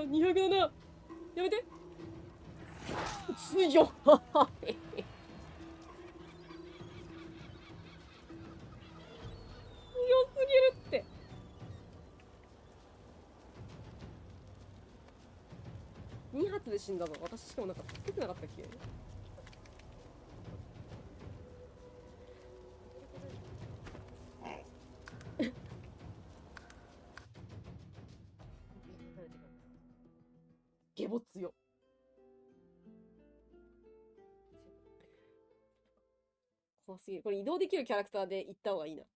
207やめて強っ強すぎるって。2発で死んだぞ。私しかもなんか助けてなかったっけ。ゲボ強。怖すぎる。これ移動できるキャラクターで行った方がいいな。や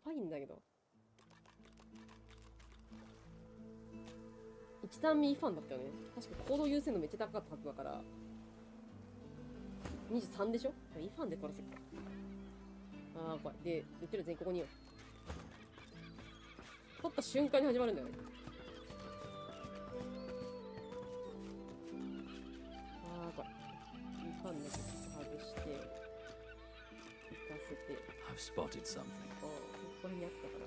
ばいんだけど。1ターン目イファンだったよね。確か行動優先度めっちゃ高かったはずだから。23でしょ？イファンで取らせるか。ああ、怖い。で、うちら全員ここにいよう。取った瞬間に始まるんだよね。ああ、これ。イファンだけ外して、行かせて。I've spotted something. ここにあったから。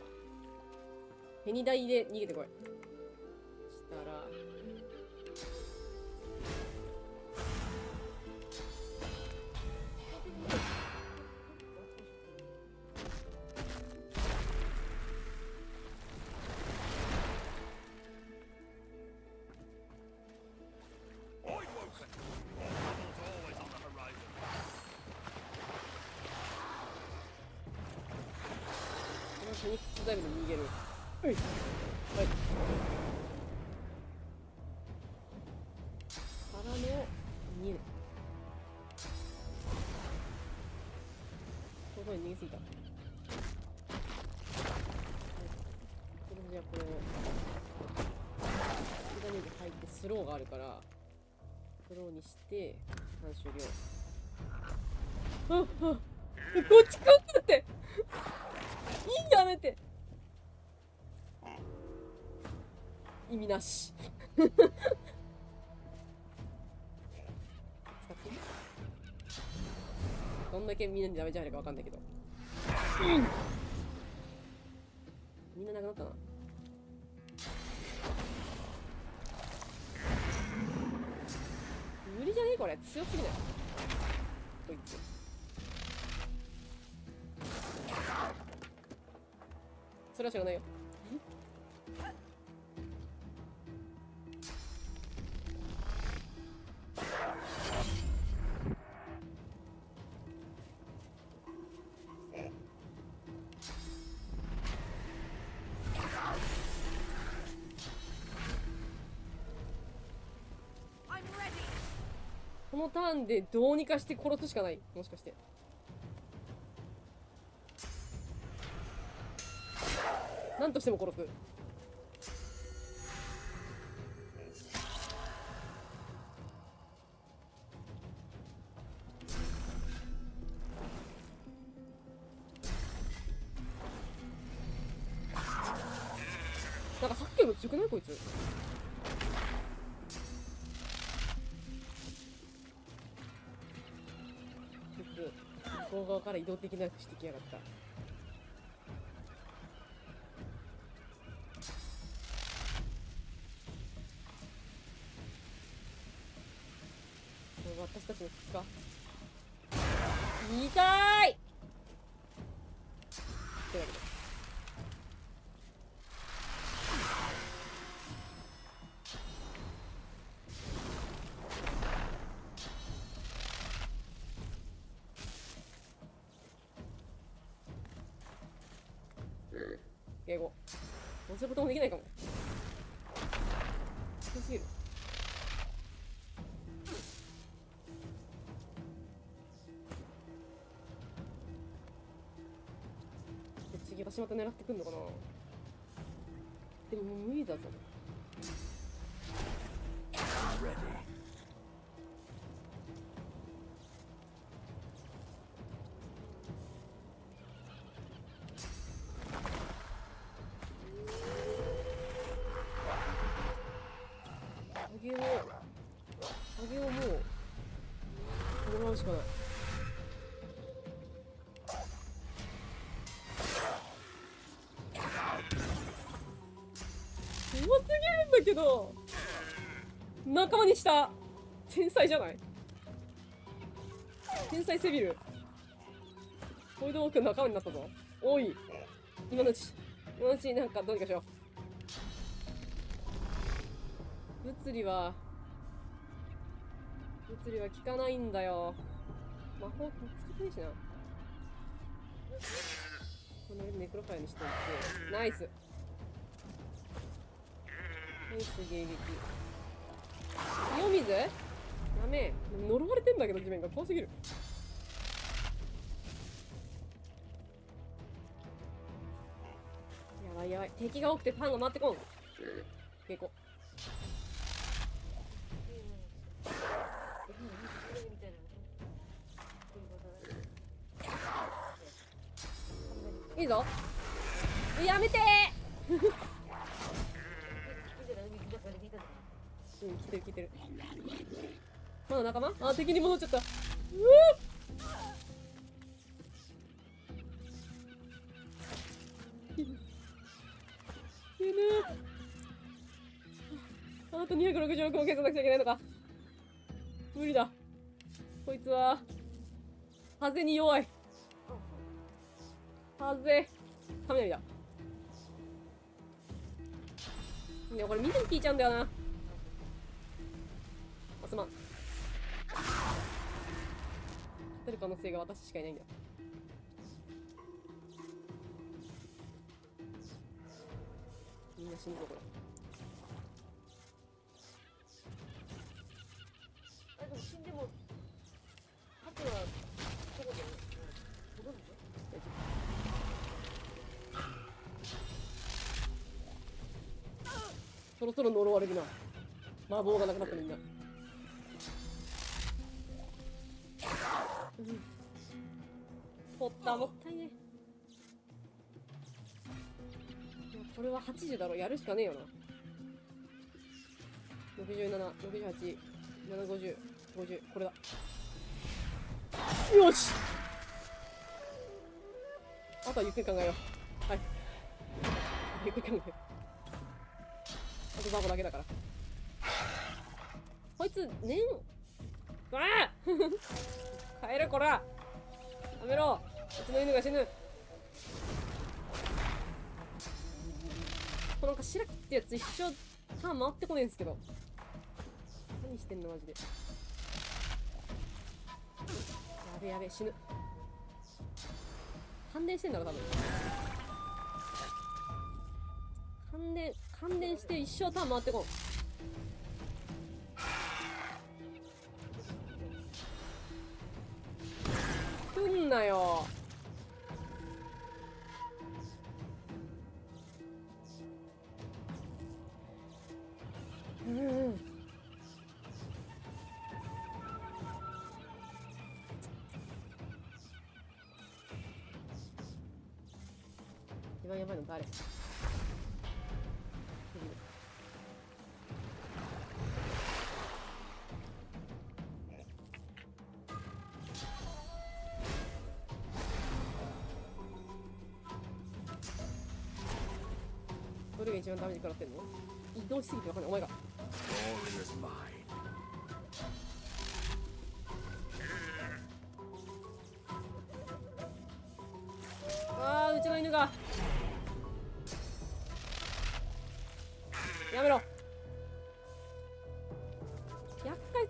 ペニダイで逃げてこい。したら、フェニックスダイブで逃げる。はい。はい。からの逃げる。ここに逃げすぎた。これじゃあこれを左に入ってスローがあるからスローにしてターン終了。こっち来んなってやめて。意味なし。使ってどんだけみんなにダメージ入るかわかんないけど、みんななくなったな。無理じゃねえこれ。強すぎないこいつ。それは知らないよ。このターンでどうにかして殺すしかない。もしかして何としても殺す。なんかさっきより強くないこいつ。向こう側から移動的なくしてきやがった。私たちの聞くか。痛い。というわけで敬語押すこともできないかも。強すぎる。次私また狙ってくんのかな。でももう無理だぞ。影をもうもらうしかない。うますぎるんだけど仲間にした。天才じゃない。天才セビル。ホイドウォークの仲間になったぞ。おい今のうちなんかどうにかしよう。物理は効かないんだよ。魔法使ってないしな。このネクロファイアにしといて。ナイス。ナイス迎撃。清水？ダメ。呪われてんだけど地面が怖すぎる。やばいやばい。敵が多くてパンが回ってこん。結構。いいぞ。やめてーうん、来てる来てる。まだ仲間？あ、敵に戻っちゃった。うわっ死ぬ。あと266も消さなくちゃいけないのか。無理だ。こいつは風に弱い。風雷だ。いやこれみんなに聞いちゃうんだよな。あ、すまん。勝てる可能性が私しかいないんだよ。みんな死ぬぞこれ。あ、でも死んでも勝つはどこで戻るの？大丈夫。そろそろ呪われるな。魔法がなくなったみんな。ポッターもったいね。これは80だろ。やるしかねえよな。67、68、750、50。これだ。よし。あとはゆっくり考えよう。はい。ゆっくり考えよう。あとバボだけだから。こいつ、わあ帰れこら。やめろ。うちの犬が死ぬ。このなんか白木ってやつ一生ターン回ってこねえんすけど。何してんのマジで。やべやべ死ぬ。感電してんだろ多分。感電して一生ターン回ってこん。来んなよ。一番やばいの誰？どれが一番ダメージ食らってんの？移動しすぎてわかんない。お前が。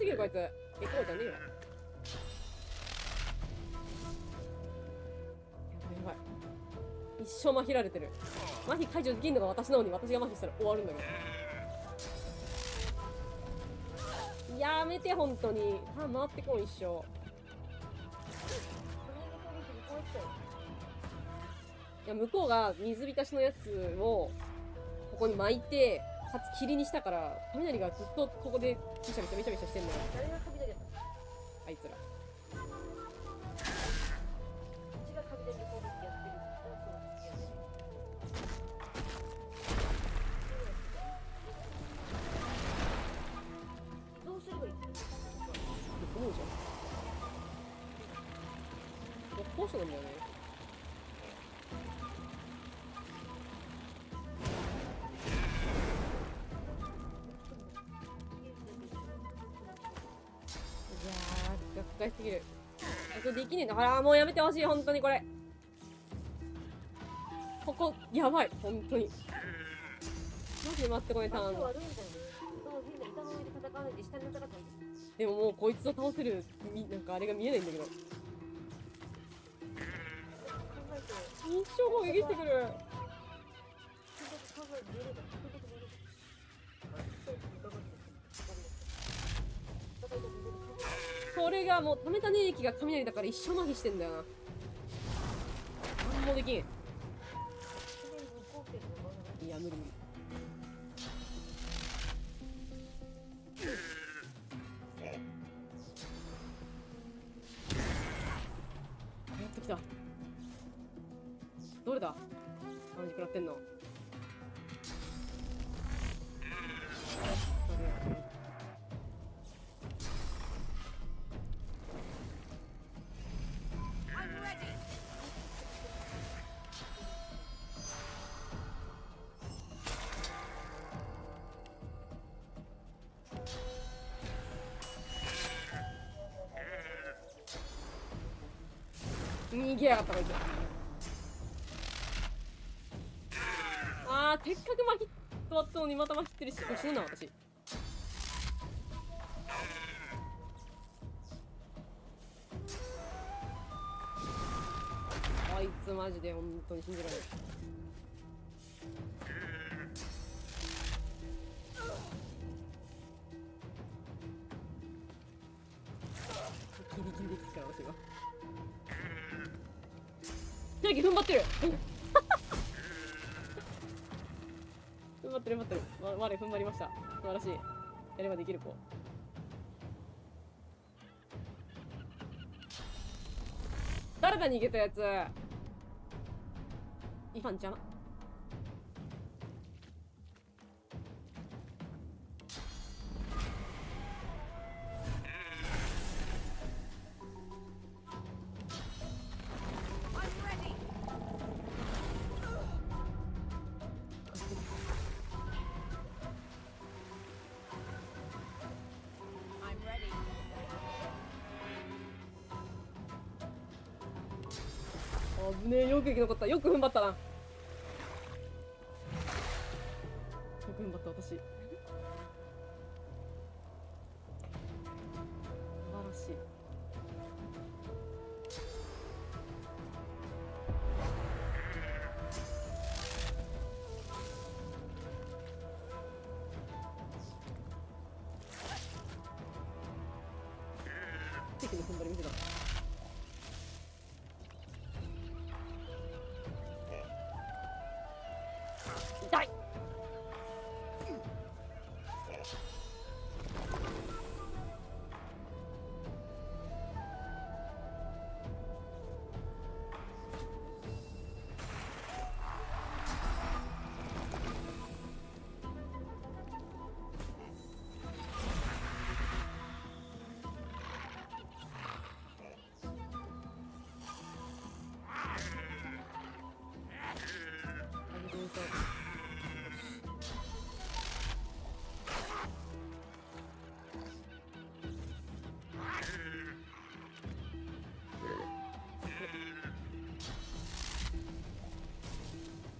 すぎるこいつ。結構じゃねえよ。やばいやばい。一生麻痺られてる。麻痺解除できるのが私なのに、私が麻痺したら終わるんだけど。やめて本当に。回ってこん一生。いや、向こうが水浸しのやつをここに巻いて、かつ霧にしたから、雷がずっとここでびしゃびしゃびしゃびしゃしてんのよ。誰が雷だった？あいつら。うちが雷攻撃やってる。どうすればいい？思うじゃん。こうしたんだよね。がっかりすぎる。これできねえんだから、もうやめてほしい、本当にこれ。ここ、やばい、本当に。マジで待ってこれ、ターン。でももうこいつを倒せる、なんかあれが見えないんだけど。一生攻撃してくる。これがもう溜めた粘液が雷だから一生麻痺してんだよな。なんもできん。いや無理無理。やっときた。どれだ？何時食らってんの？逃げやがったこいつ。あー、せっかくマヒッとあったのにまたマヒってるし、これ死ぬな私。あいつマジで本当に信じられない。ギリギリできたから私は。ジャギ踏ん張ってる踏ん張ってる踏ん張ってる。我踏ん張りました。素晴らしい。やればできる子。誰だ逃げたやつ。イファンちゃん。危ねえ、よく生き残った。よく踏ん張ったな。よく踏ん張った私。素晴らしい。敵の踏ん張り見てた。痛い。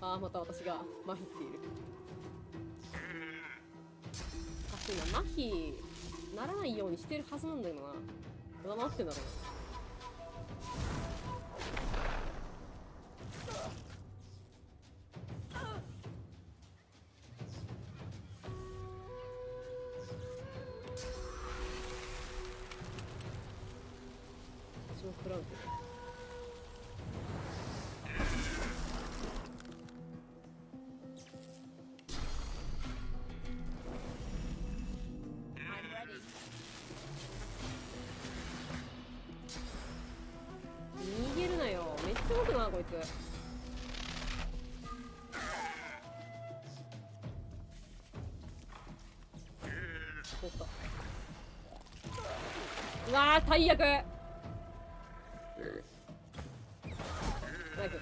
ああ、また私が麻痺っている。おかしいな、麻痺ならないようにしてるはずなんだけどな。こだまってんだろうな。私も食らうけど。逃げるなよ。めっちゃ動くなこいつ。そうか。うわー最悪。ナイス。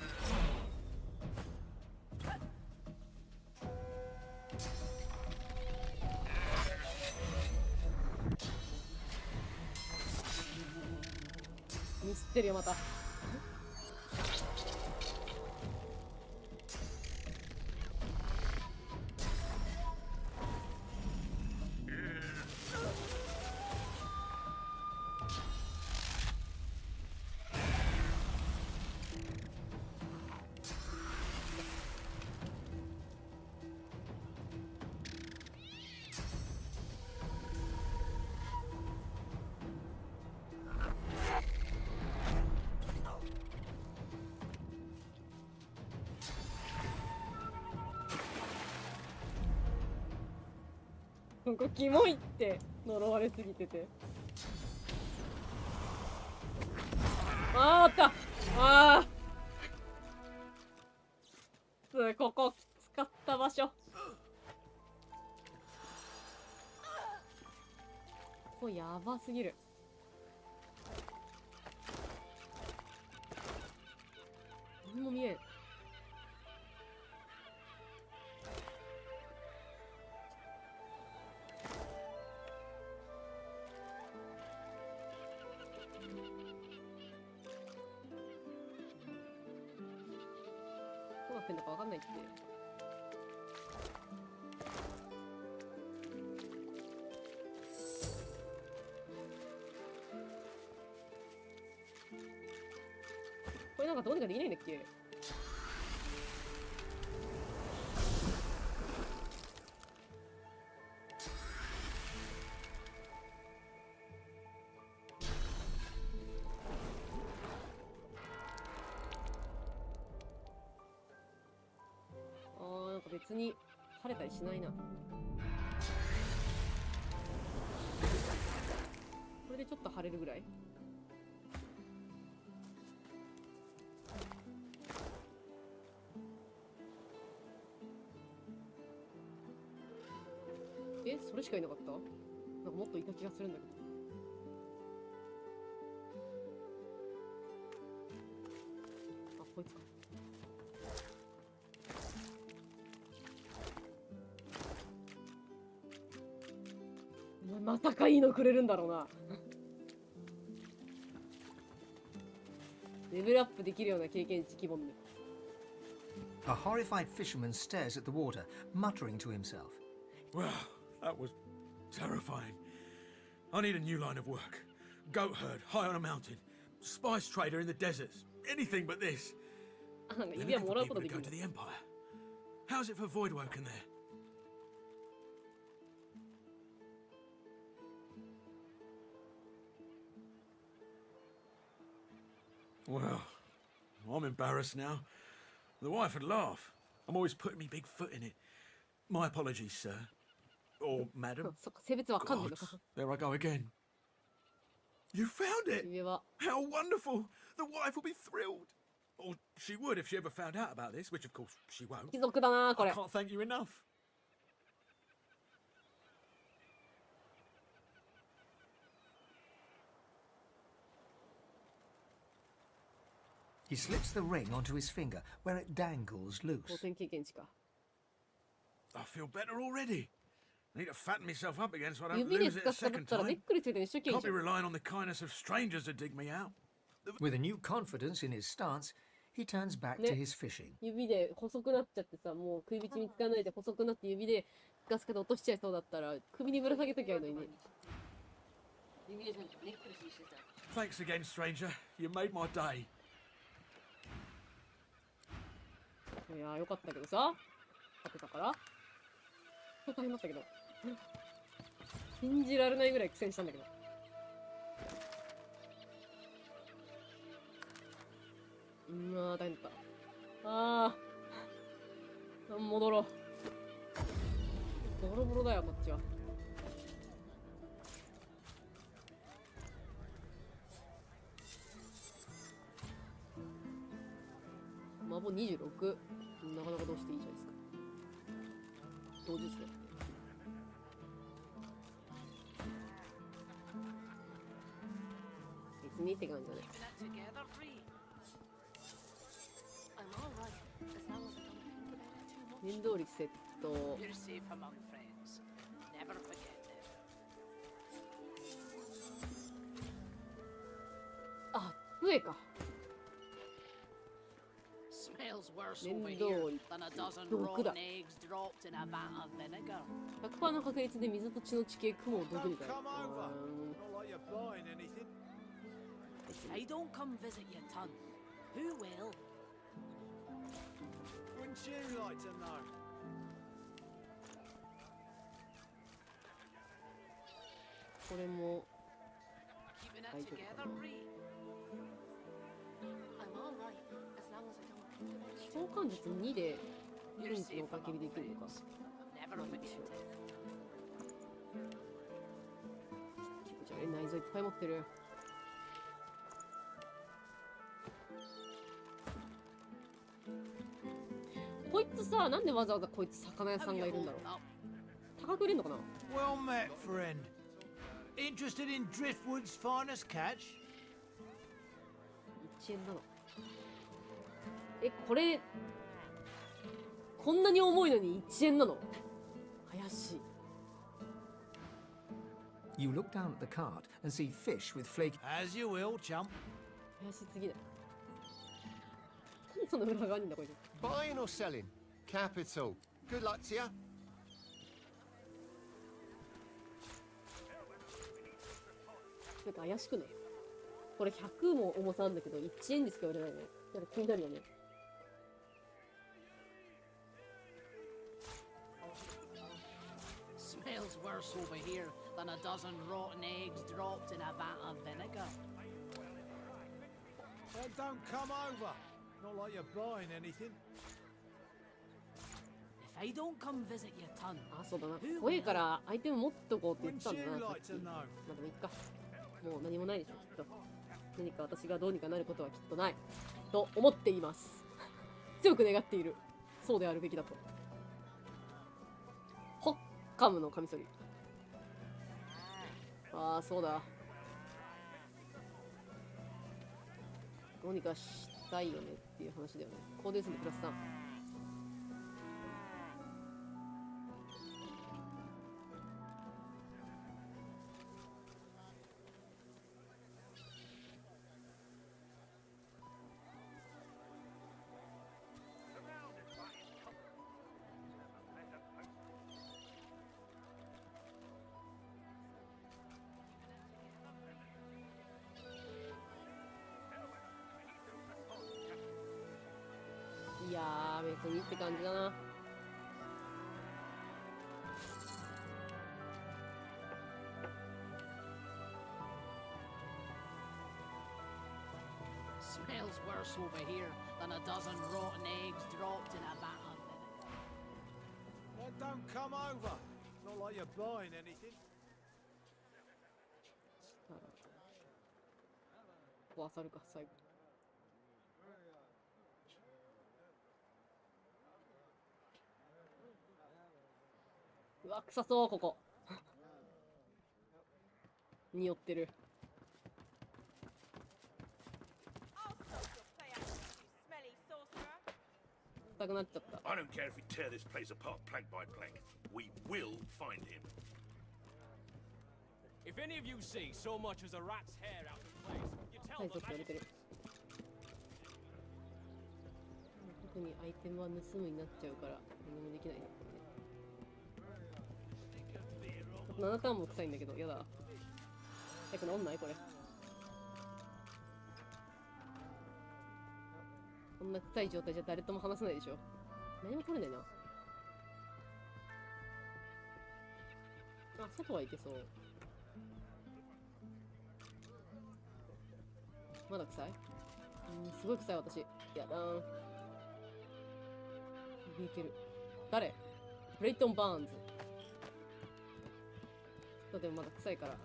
ミスってるよまた。ここキモいって呪われすぎてて。あーあった。ああここきつかった場所。ここやばすぎる。何も見えん。どうなってんだかわかんないって。これなんかどうにかできないんだっけ。なんか別に晴れたりしないな。これでちょっと晴れるぐらい。それしかいなかった？なんかもっといた気がするんだけど。あ、こいつか。まさかいいのくれるんだろうな。レベルアップできるような経験値規模で。A horrified fisherman stares at the water, muttering to himself. Well, that was terrifying. I need a new line of work. Goat herd, high on a mountain. Spice trader in the deserts. Anything but this. Then I could be able to go to the Empire. How's it for Voidwoken there? Well, I'm embarrassed now. The wife would laugh. I'm always putting me big foot in it. My apologies, sir. Or madam. God, there I go again. You found it! How wonderful! The wife will be thrilled. Or she would if she ever found out about this, which of course she won't. I can't thank you enough. He slips the ring onto his finger, where it dangles loose. I feel better already. I need to fatten myself up again so I don't lose it a second time. Can't be relying on the kindness of strangers to dig me out. With a new confidence in his stance, he turns back to his fishing. 指で細くなっちゃってさ、もう食い道見つかないで細くなって指でスカスカで落としちゃいそうだったら首にぶら下げときゃいいのにね。Thanks again, stranger. You made my day. いやーよかったけどさ、勝てたから大変だったけど信じられないぐらい苦戦したんだけど。大変だった。戻ろう。ボロボロだよこっちは。魔法26、なかなかどうしていいじゃないですか。同時ですね。別にって感じだね。念動力セット。あ、笛か。念動力毒だ。100% の確率で水と血の地形雲を毒に変える。I don't come visit your ton. Who will? Wouldn't you like to know? これも大丈夫かな。召喚術2で運気のおかけりできるのか。まあいいでしょう。結構じゃあ内臓いっぱい持ってる。こいつさ、なんでわざわざこいつ魚屋さんがいるんだろう。高く売れんのかな。 Well met, friend. Interested in Driftwood's finest catch? 1円なの。これこんなに重いのに1円なの。怪しい。You look down at the cart and see fish with flake. As you will, chump. 怪しすぎない。何その裏側にいんだこいつ。Buying or selling? Capital. Good luck to you. なんか怪しくない？これ100も重さあるんだけど1円でしか売れないね。なんか気になるよね。Smells worse over here than a dozen rotten eggs dropped in a vat of vinegar. Well, don't come over. Not like you're buying anything. If I don't come visit your ton. あ、そうだな。怖いからアイテム持っとこうって言ってたんだな。さっき。まあでもいっか。もう何もないでしょきっと。何か私がどうにかなることはきっとないと思っています。強く願っている。そうであるべきだと。ホッカムのカミソリ。ああ、そうだ。どうにかしたいよねっていう話だよね。コーデンスでプラス3。いやー、別にって感じだな。Smells worse over here than a dozen rotten eggs dropped in a vat of vinegar. Well, don't come over. Not like you're buying anything. 壊さるか最後。うわ、臭そう、ここ。匂ってる。臭くなっちゃった。I don't care if we tear this place apart plank by plank. We will find him. If any of you see so much as a rat's hair out of place, you tell はい、ちょ them っと言われてる。特にアイテムは盗むになっちゃうから何もできないね。7ターンも臭いんだけど、やだ。早く飲んないこれ。こんな臭い状態じゃ誰とも話せないでしょ。何も取れねえな。あ、外はいけそう。まだ臭い？すごい臭い私。やだーん。いける。誰？ブレイトン・バーンズ。でもまだ臭いから、こ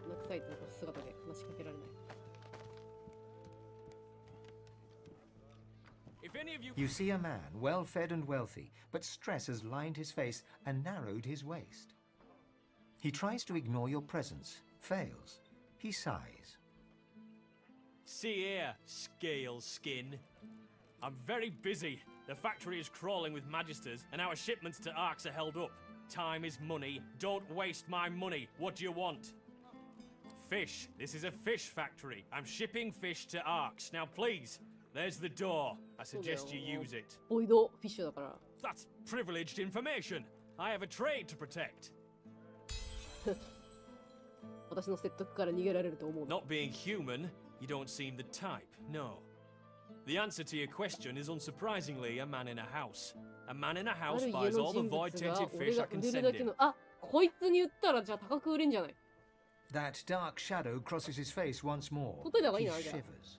んな臭い姿で話しかけられない。You see a man, well fed and wealthy, but stress has lined his face and narrowed his waist. He tries to ignore your presence, fails. He sighs. See here, scale skin. I'm very busy. The factory is crawling with magisters, and our shipments to Arks are held up. Time is money. Don't waste my money. What do you want? Fish. This is a fish factory. I'm shipping fish to Arks. Now, please. There's the door. I suggest you use it. That's privileged information. I have a trade to protect. Not being human, you don't seem the type, no. The answer to your question is unsurprisingly a man in a house. A man in a house buys all the void-tinted fish I can send him. That dark shadow crosses his face once more. He shivers.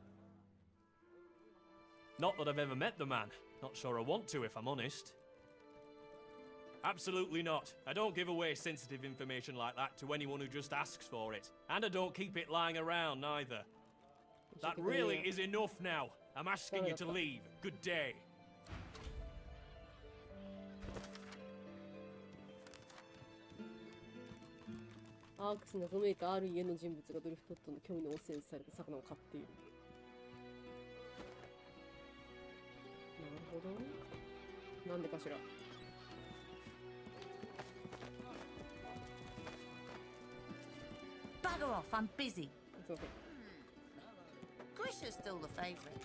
Not that I've ever met the man. Not sure I want to, if I'm honest. Absolutely not. I don't give away sensitive information like that to anyone who just asks for it. And I don't keep it lying around, either. That really is enough now. I'm asking you to leave. Good day. Arks に謎めいたある家の人物がドリフトットの興味の汚染された魚を買っている。なるほど。なんでかしら。Bugger off, I'm busy. It's okay. Grisha's still the favourite.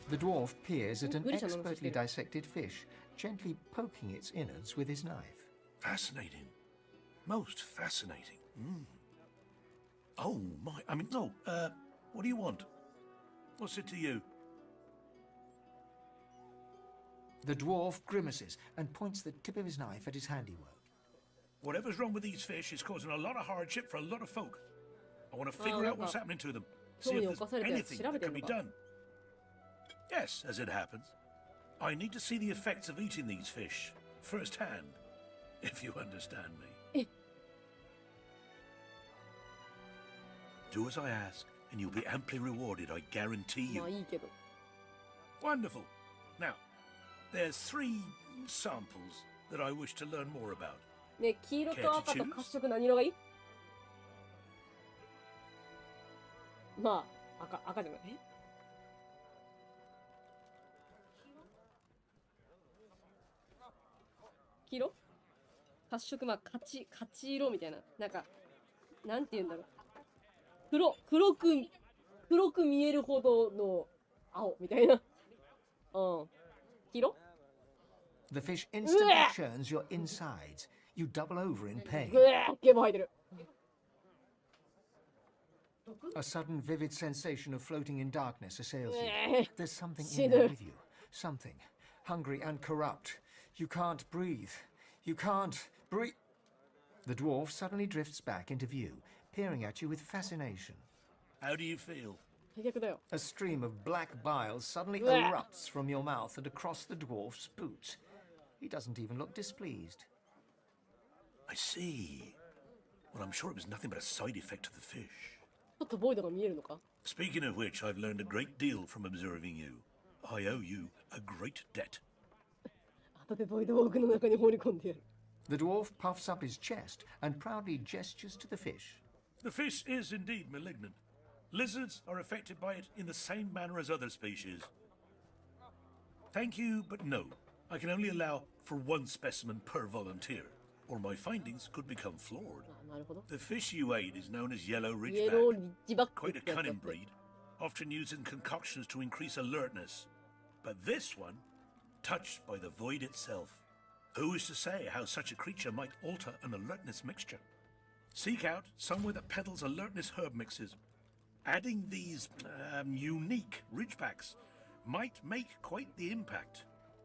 The dwarf peers at an expertly dissected fish, gently poking its innards with his knife. Fascinating. Most fascinating. Oh, my. I mean, no. What do you want? What's it to you? The dwarf grimaces and points the tip of his knife at his handiwork. Whatever's wrong with these fish is causing a lot of hardship for a lot of folk. I want to figure out what's happening to them. See if there's anything that can be done. Yes, as it happens. I need to see the effects of eating these fish firsthand, if you understand me. Do as I ask, and you'll be amply rewarded, I guarantee you. Wonderful. Now, there's 3 samples that I wish to learn more about. ね、黄色と赤と褐色何色がいい？まあ、赤じゃない。黄色？褐色、まあ、勝ち色みたいな。なんか、なんて言うんだろう。黒く見えるほどの青みたいな。うん。黄色？ The fish instantly churns your insides. You double over in pain. A sudden vivid sensation of floating in darkness assails you. There's something in there with you. Something. Hungry and corrupt. You can't breathe. You can't breathe. The dwarf suddenly drifts back into view, peering at you with fascination. How do you feel? A stream of black bile suddenly erupts from your mouth and across the dwarf's boots. He doesn't even look displeased. I see. Well, I'm sure it was nothing but a side effect of the fish. Speaking of which, I've learned a great deal from observing you. I owe you a great debt. The dwarf puffs up his chest and proudly gestures to the fish. The fish is indeed malignant. Lizards are affected by it in the same manner as other species. Thank you, but no. I can only allow for 1 specimen per volunteer, or my findings could become flawed. The fish you ate is known as yellow ridgeback. Quite a cunning breed, often used in concoctions to increase alertness. But this one, touched by the void itself. Who is to say how such a creature might alter an alertness mixture? Seek out somewhere that peddles alertness herb mixes. Adding these unique ridgebacks might make quite the impact.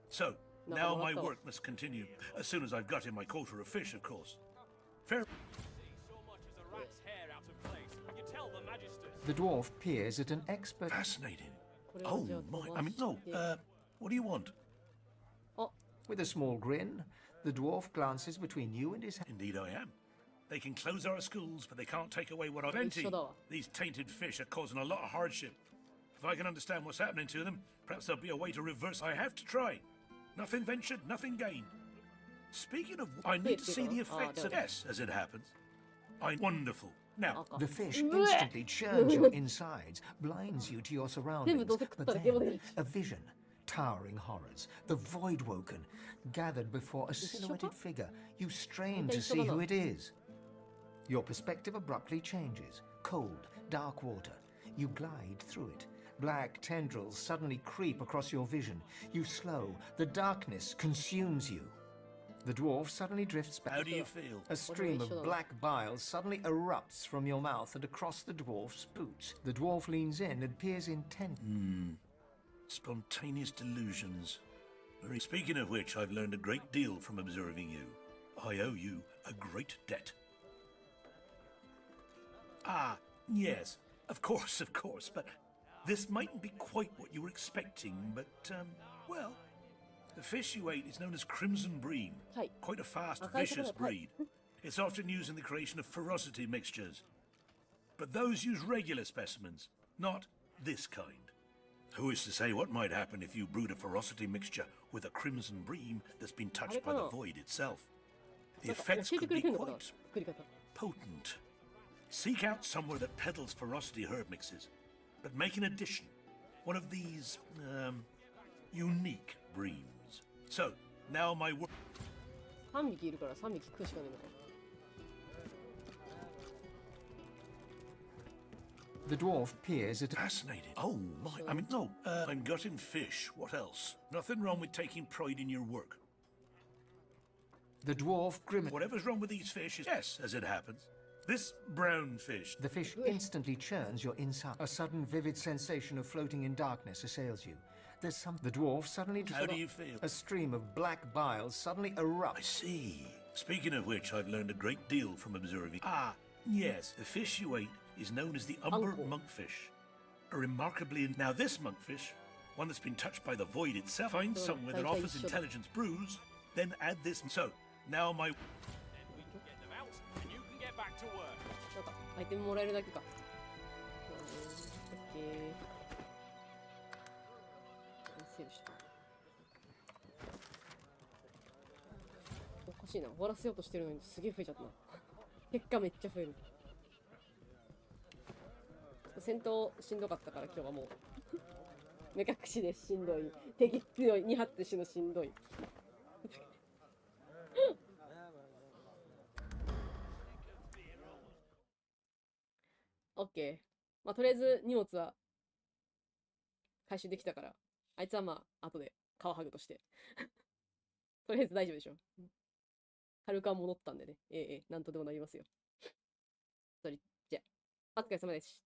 So, now my work must continue. As soon as I've got in my quota of fish, of course. Fair. The dwarf peers at an expert. Fascinating. Oh my, I mean, no, what do you want? With a small grin, the dwarf glances between you and his hand. Indeed I am. They can close our schools, but they can't take away what I've emptied. These tainted fish are causing a lot of hardship. If I can understand what's happening to them, perhaps there'll be a way to reverse. I have to try. Nothing ventured, nothing gained. Speaking of, I need to see the effects of yes, as it happens. I'm wonderful. Now, the fish instantly churns your insides, blinds you to your surroundings, but then a vision, towering horrors, the void woken, gathered before a silhouetted figure. You strain to see who it is. Your perspective abruptly changes. Cold, dark water. You glide through it. Black tendrils suddenly creep across your vision. You slow. The darkness consumes you. The dwarf suddenly drifts back. How do you feel? A stream of black bile suddenly erupts from your mouth and across the dwarf's boots. The dwarf leans in and peers intently. Spontaneous delusions. Speaking of which, I've learned a great deal from observing you. I owe you a great debt. Ah, yes, of course, but this mightn't be quite what you were expecting, but, well, the fish you ate is known as crimson bream, quite a fast, vicious breed. It's often used in the creation of ferocity mixtures, but those use regular specimens, not this kind. Who is to say what might happen if you brewed a ferocity mixture with a crimson bream that's been touched by the void itself? The effects could be quite potent. Seek out somewhere that peddles ferocity herb mixes, but make an addition. One of these, unique breams. So, now my work. 3匹いるから3匹食うしかねえのか。 The dwarf peers at. Fascinating. Oh my, I mean, no, I'm gutting fish. What else? Nothing wrong with taking pride in your work. The dwarf grimaces. Whatever's wrong with these fish is yes, as it happens. This brown fish. The fish instantly churns your inside. A sudden vivid sensation of floating in darkness assails you. There's some. The dwarf suddenly. How do you feel? A stream of black bile suddenly erupts. I see. Speaking of which, I've learned a great deal from observing. Ah, yes, the fish you ate is known as the umber monkfish. A remarkably. Now, this monkfish, one that's been touched by the void itself, find somewhere that offers intelligence brews, then add this. So, now my. なんかアイテムもらえるだけか。オッケー。セーブした。おかしいな。終わらせようとしてるのにすげえ増えちゃったな。結果めっちゃ増える。戦闘しんどかったから今日はもう目隠しでしんどい。敵強い。2発で死ぬしんどい。オッケー。まあ、とりあえず荷物は回収できたから、あいつはまあ、後で皮剥ぐとして。とりあえず大丈夫でしょ。軽くは戻ったんでね。なんとでもなりますよ。じゃあ、お疲れ様です。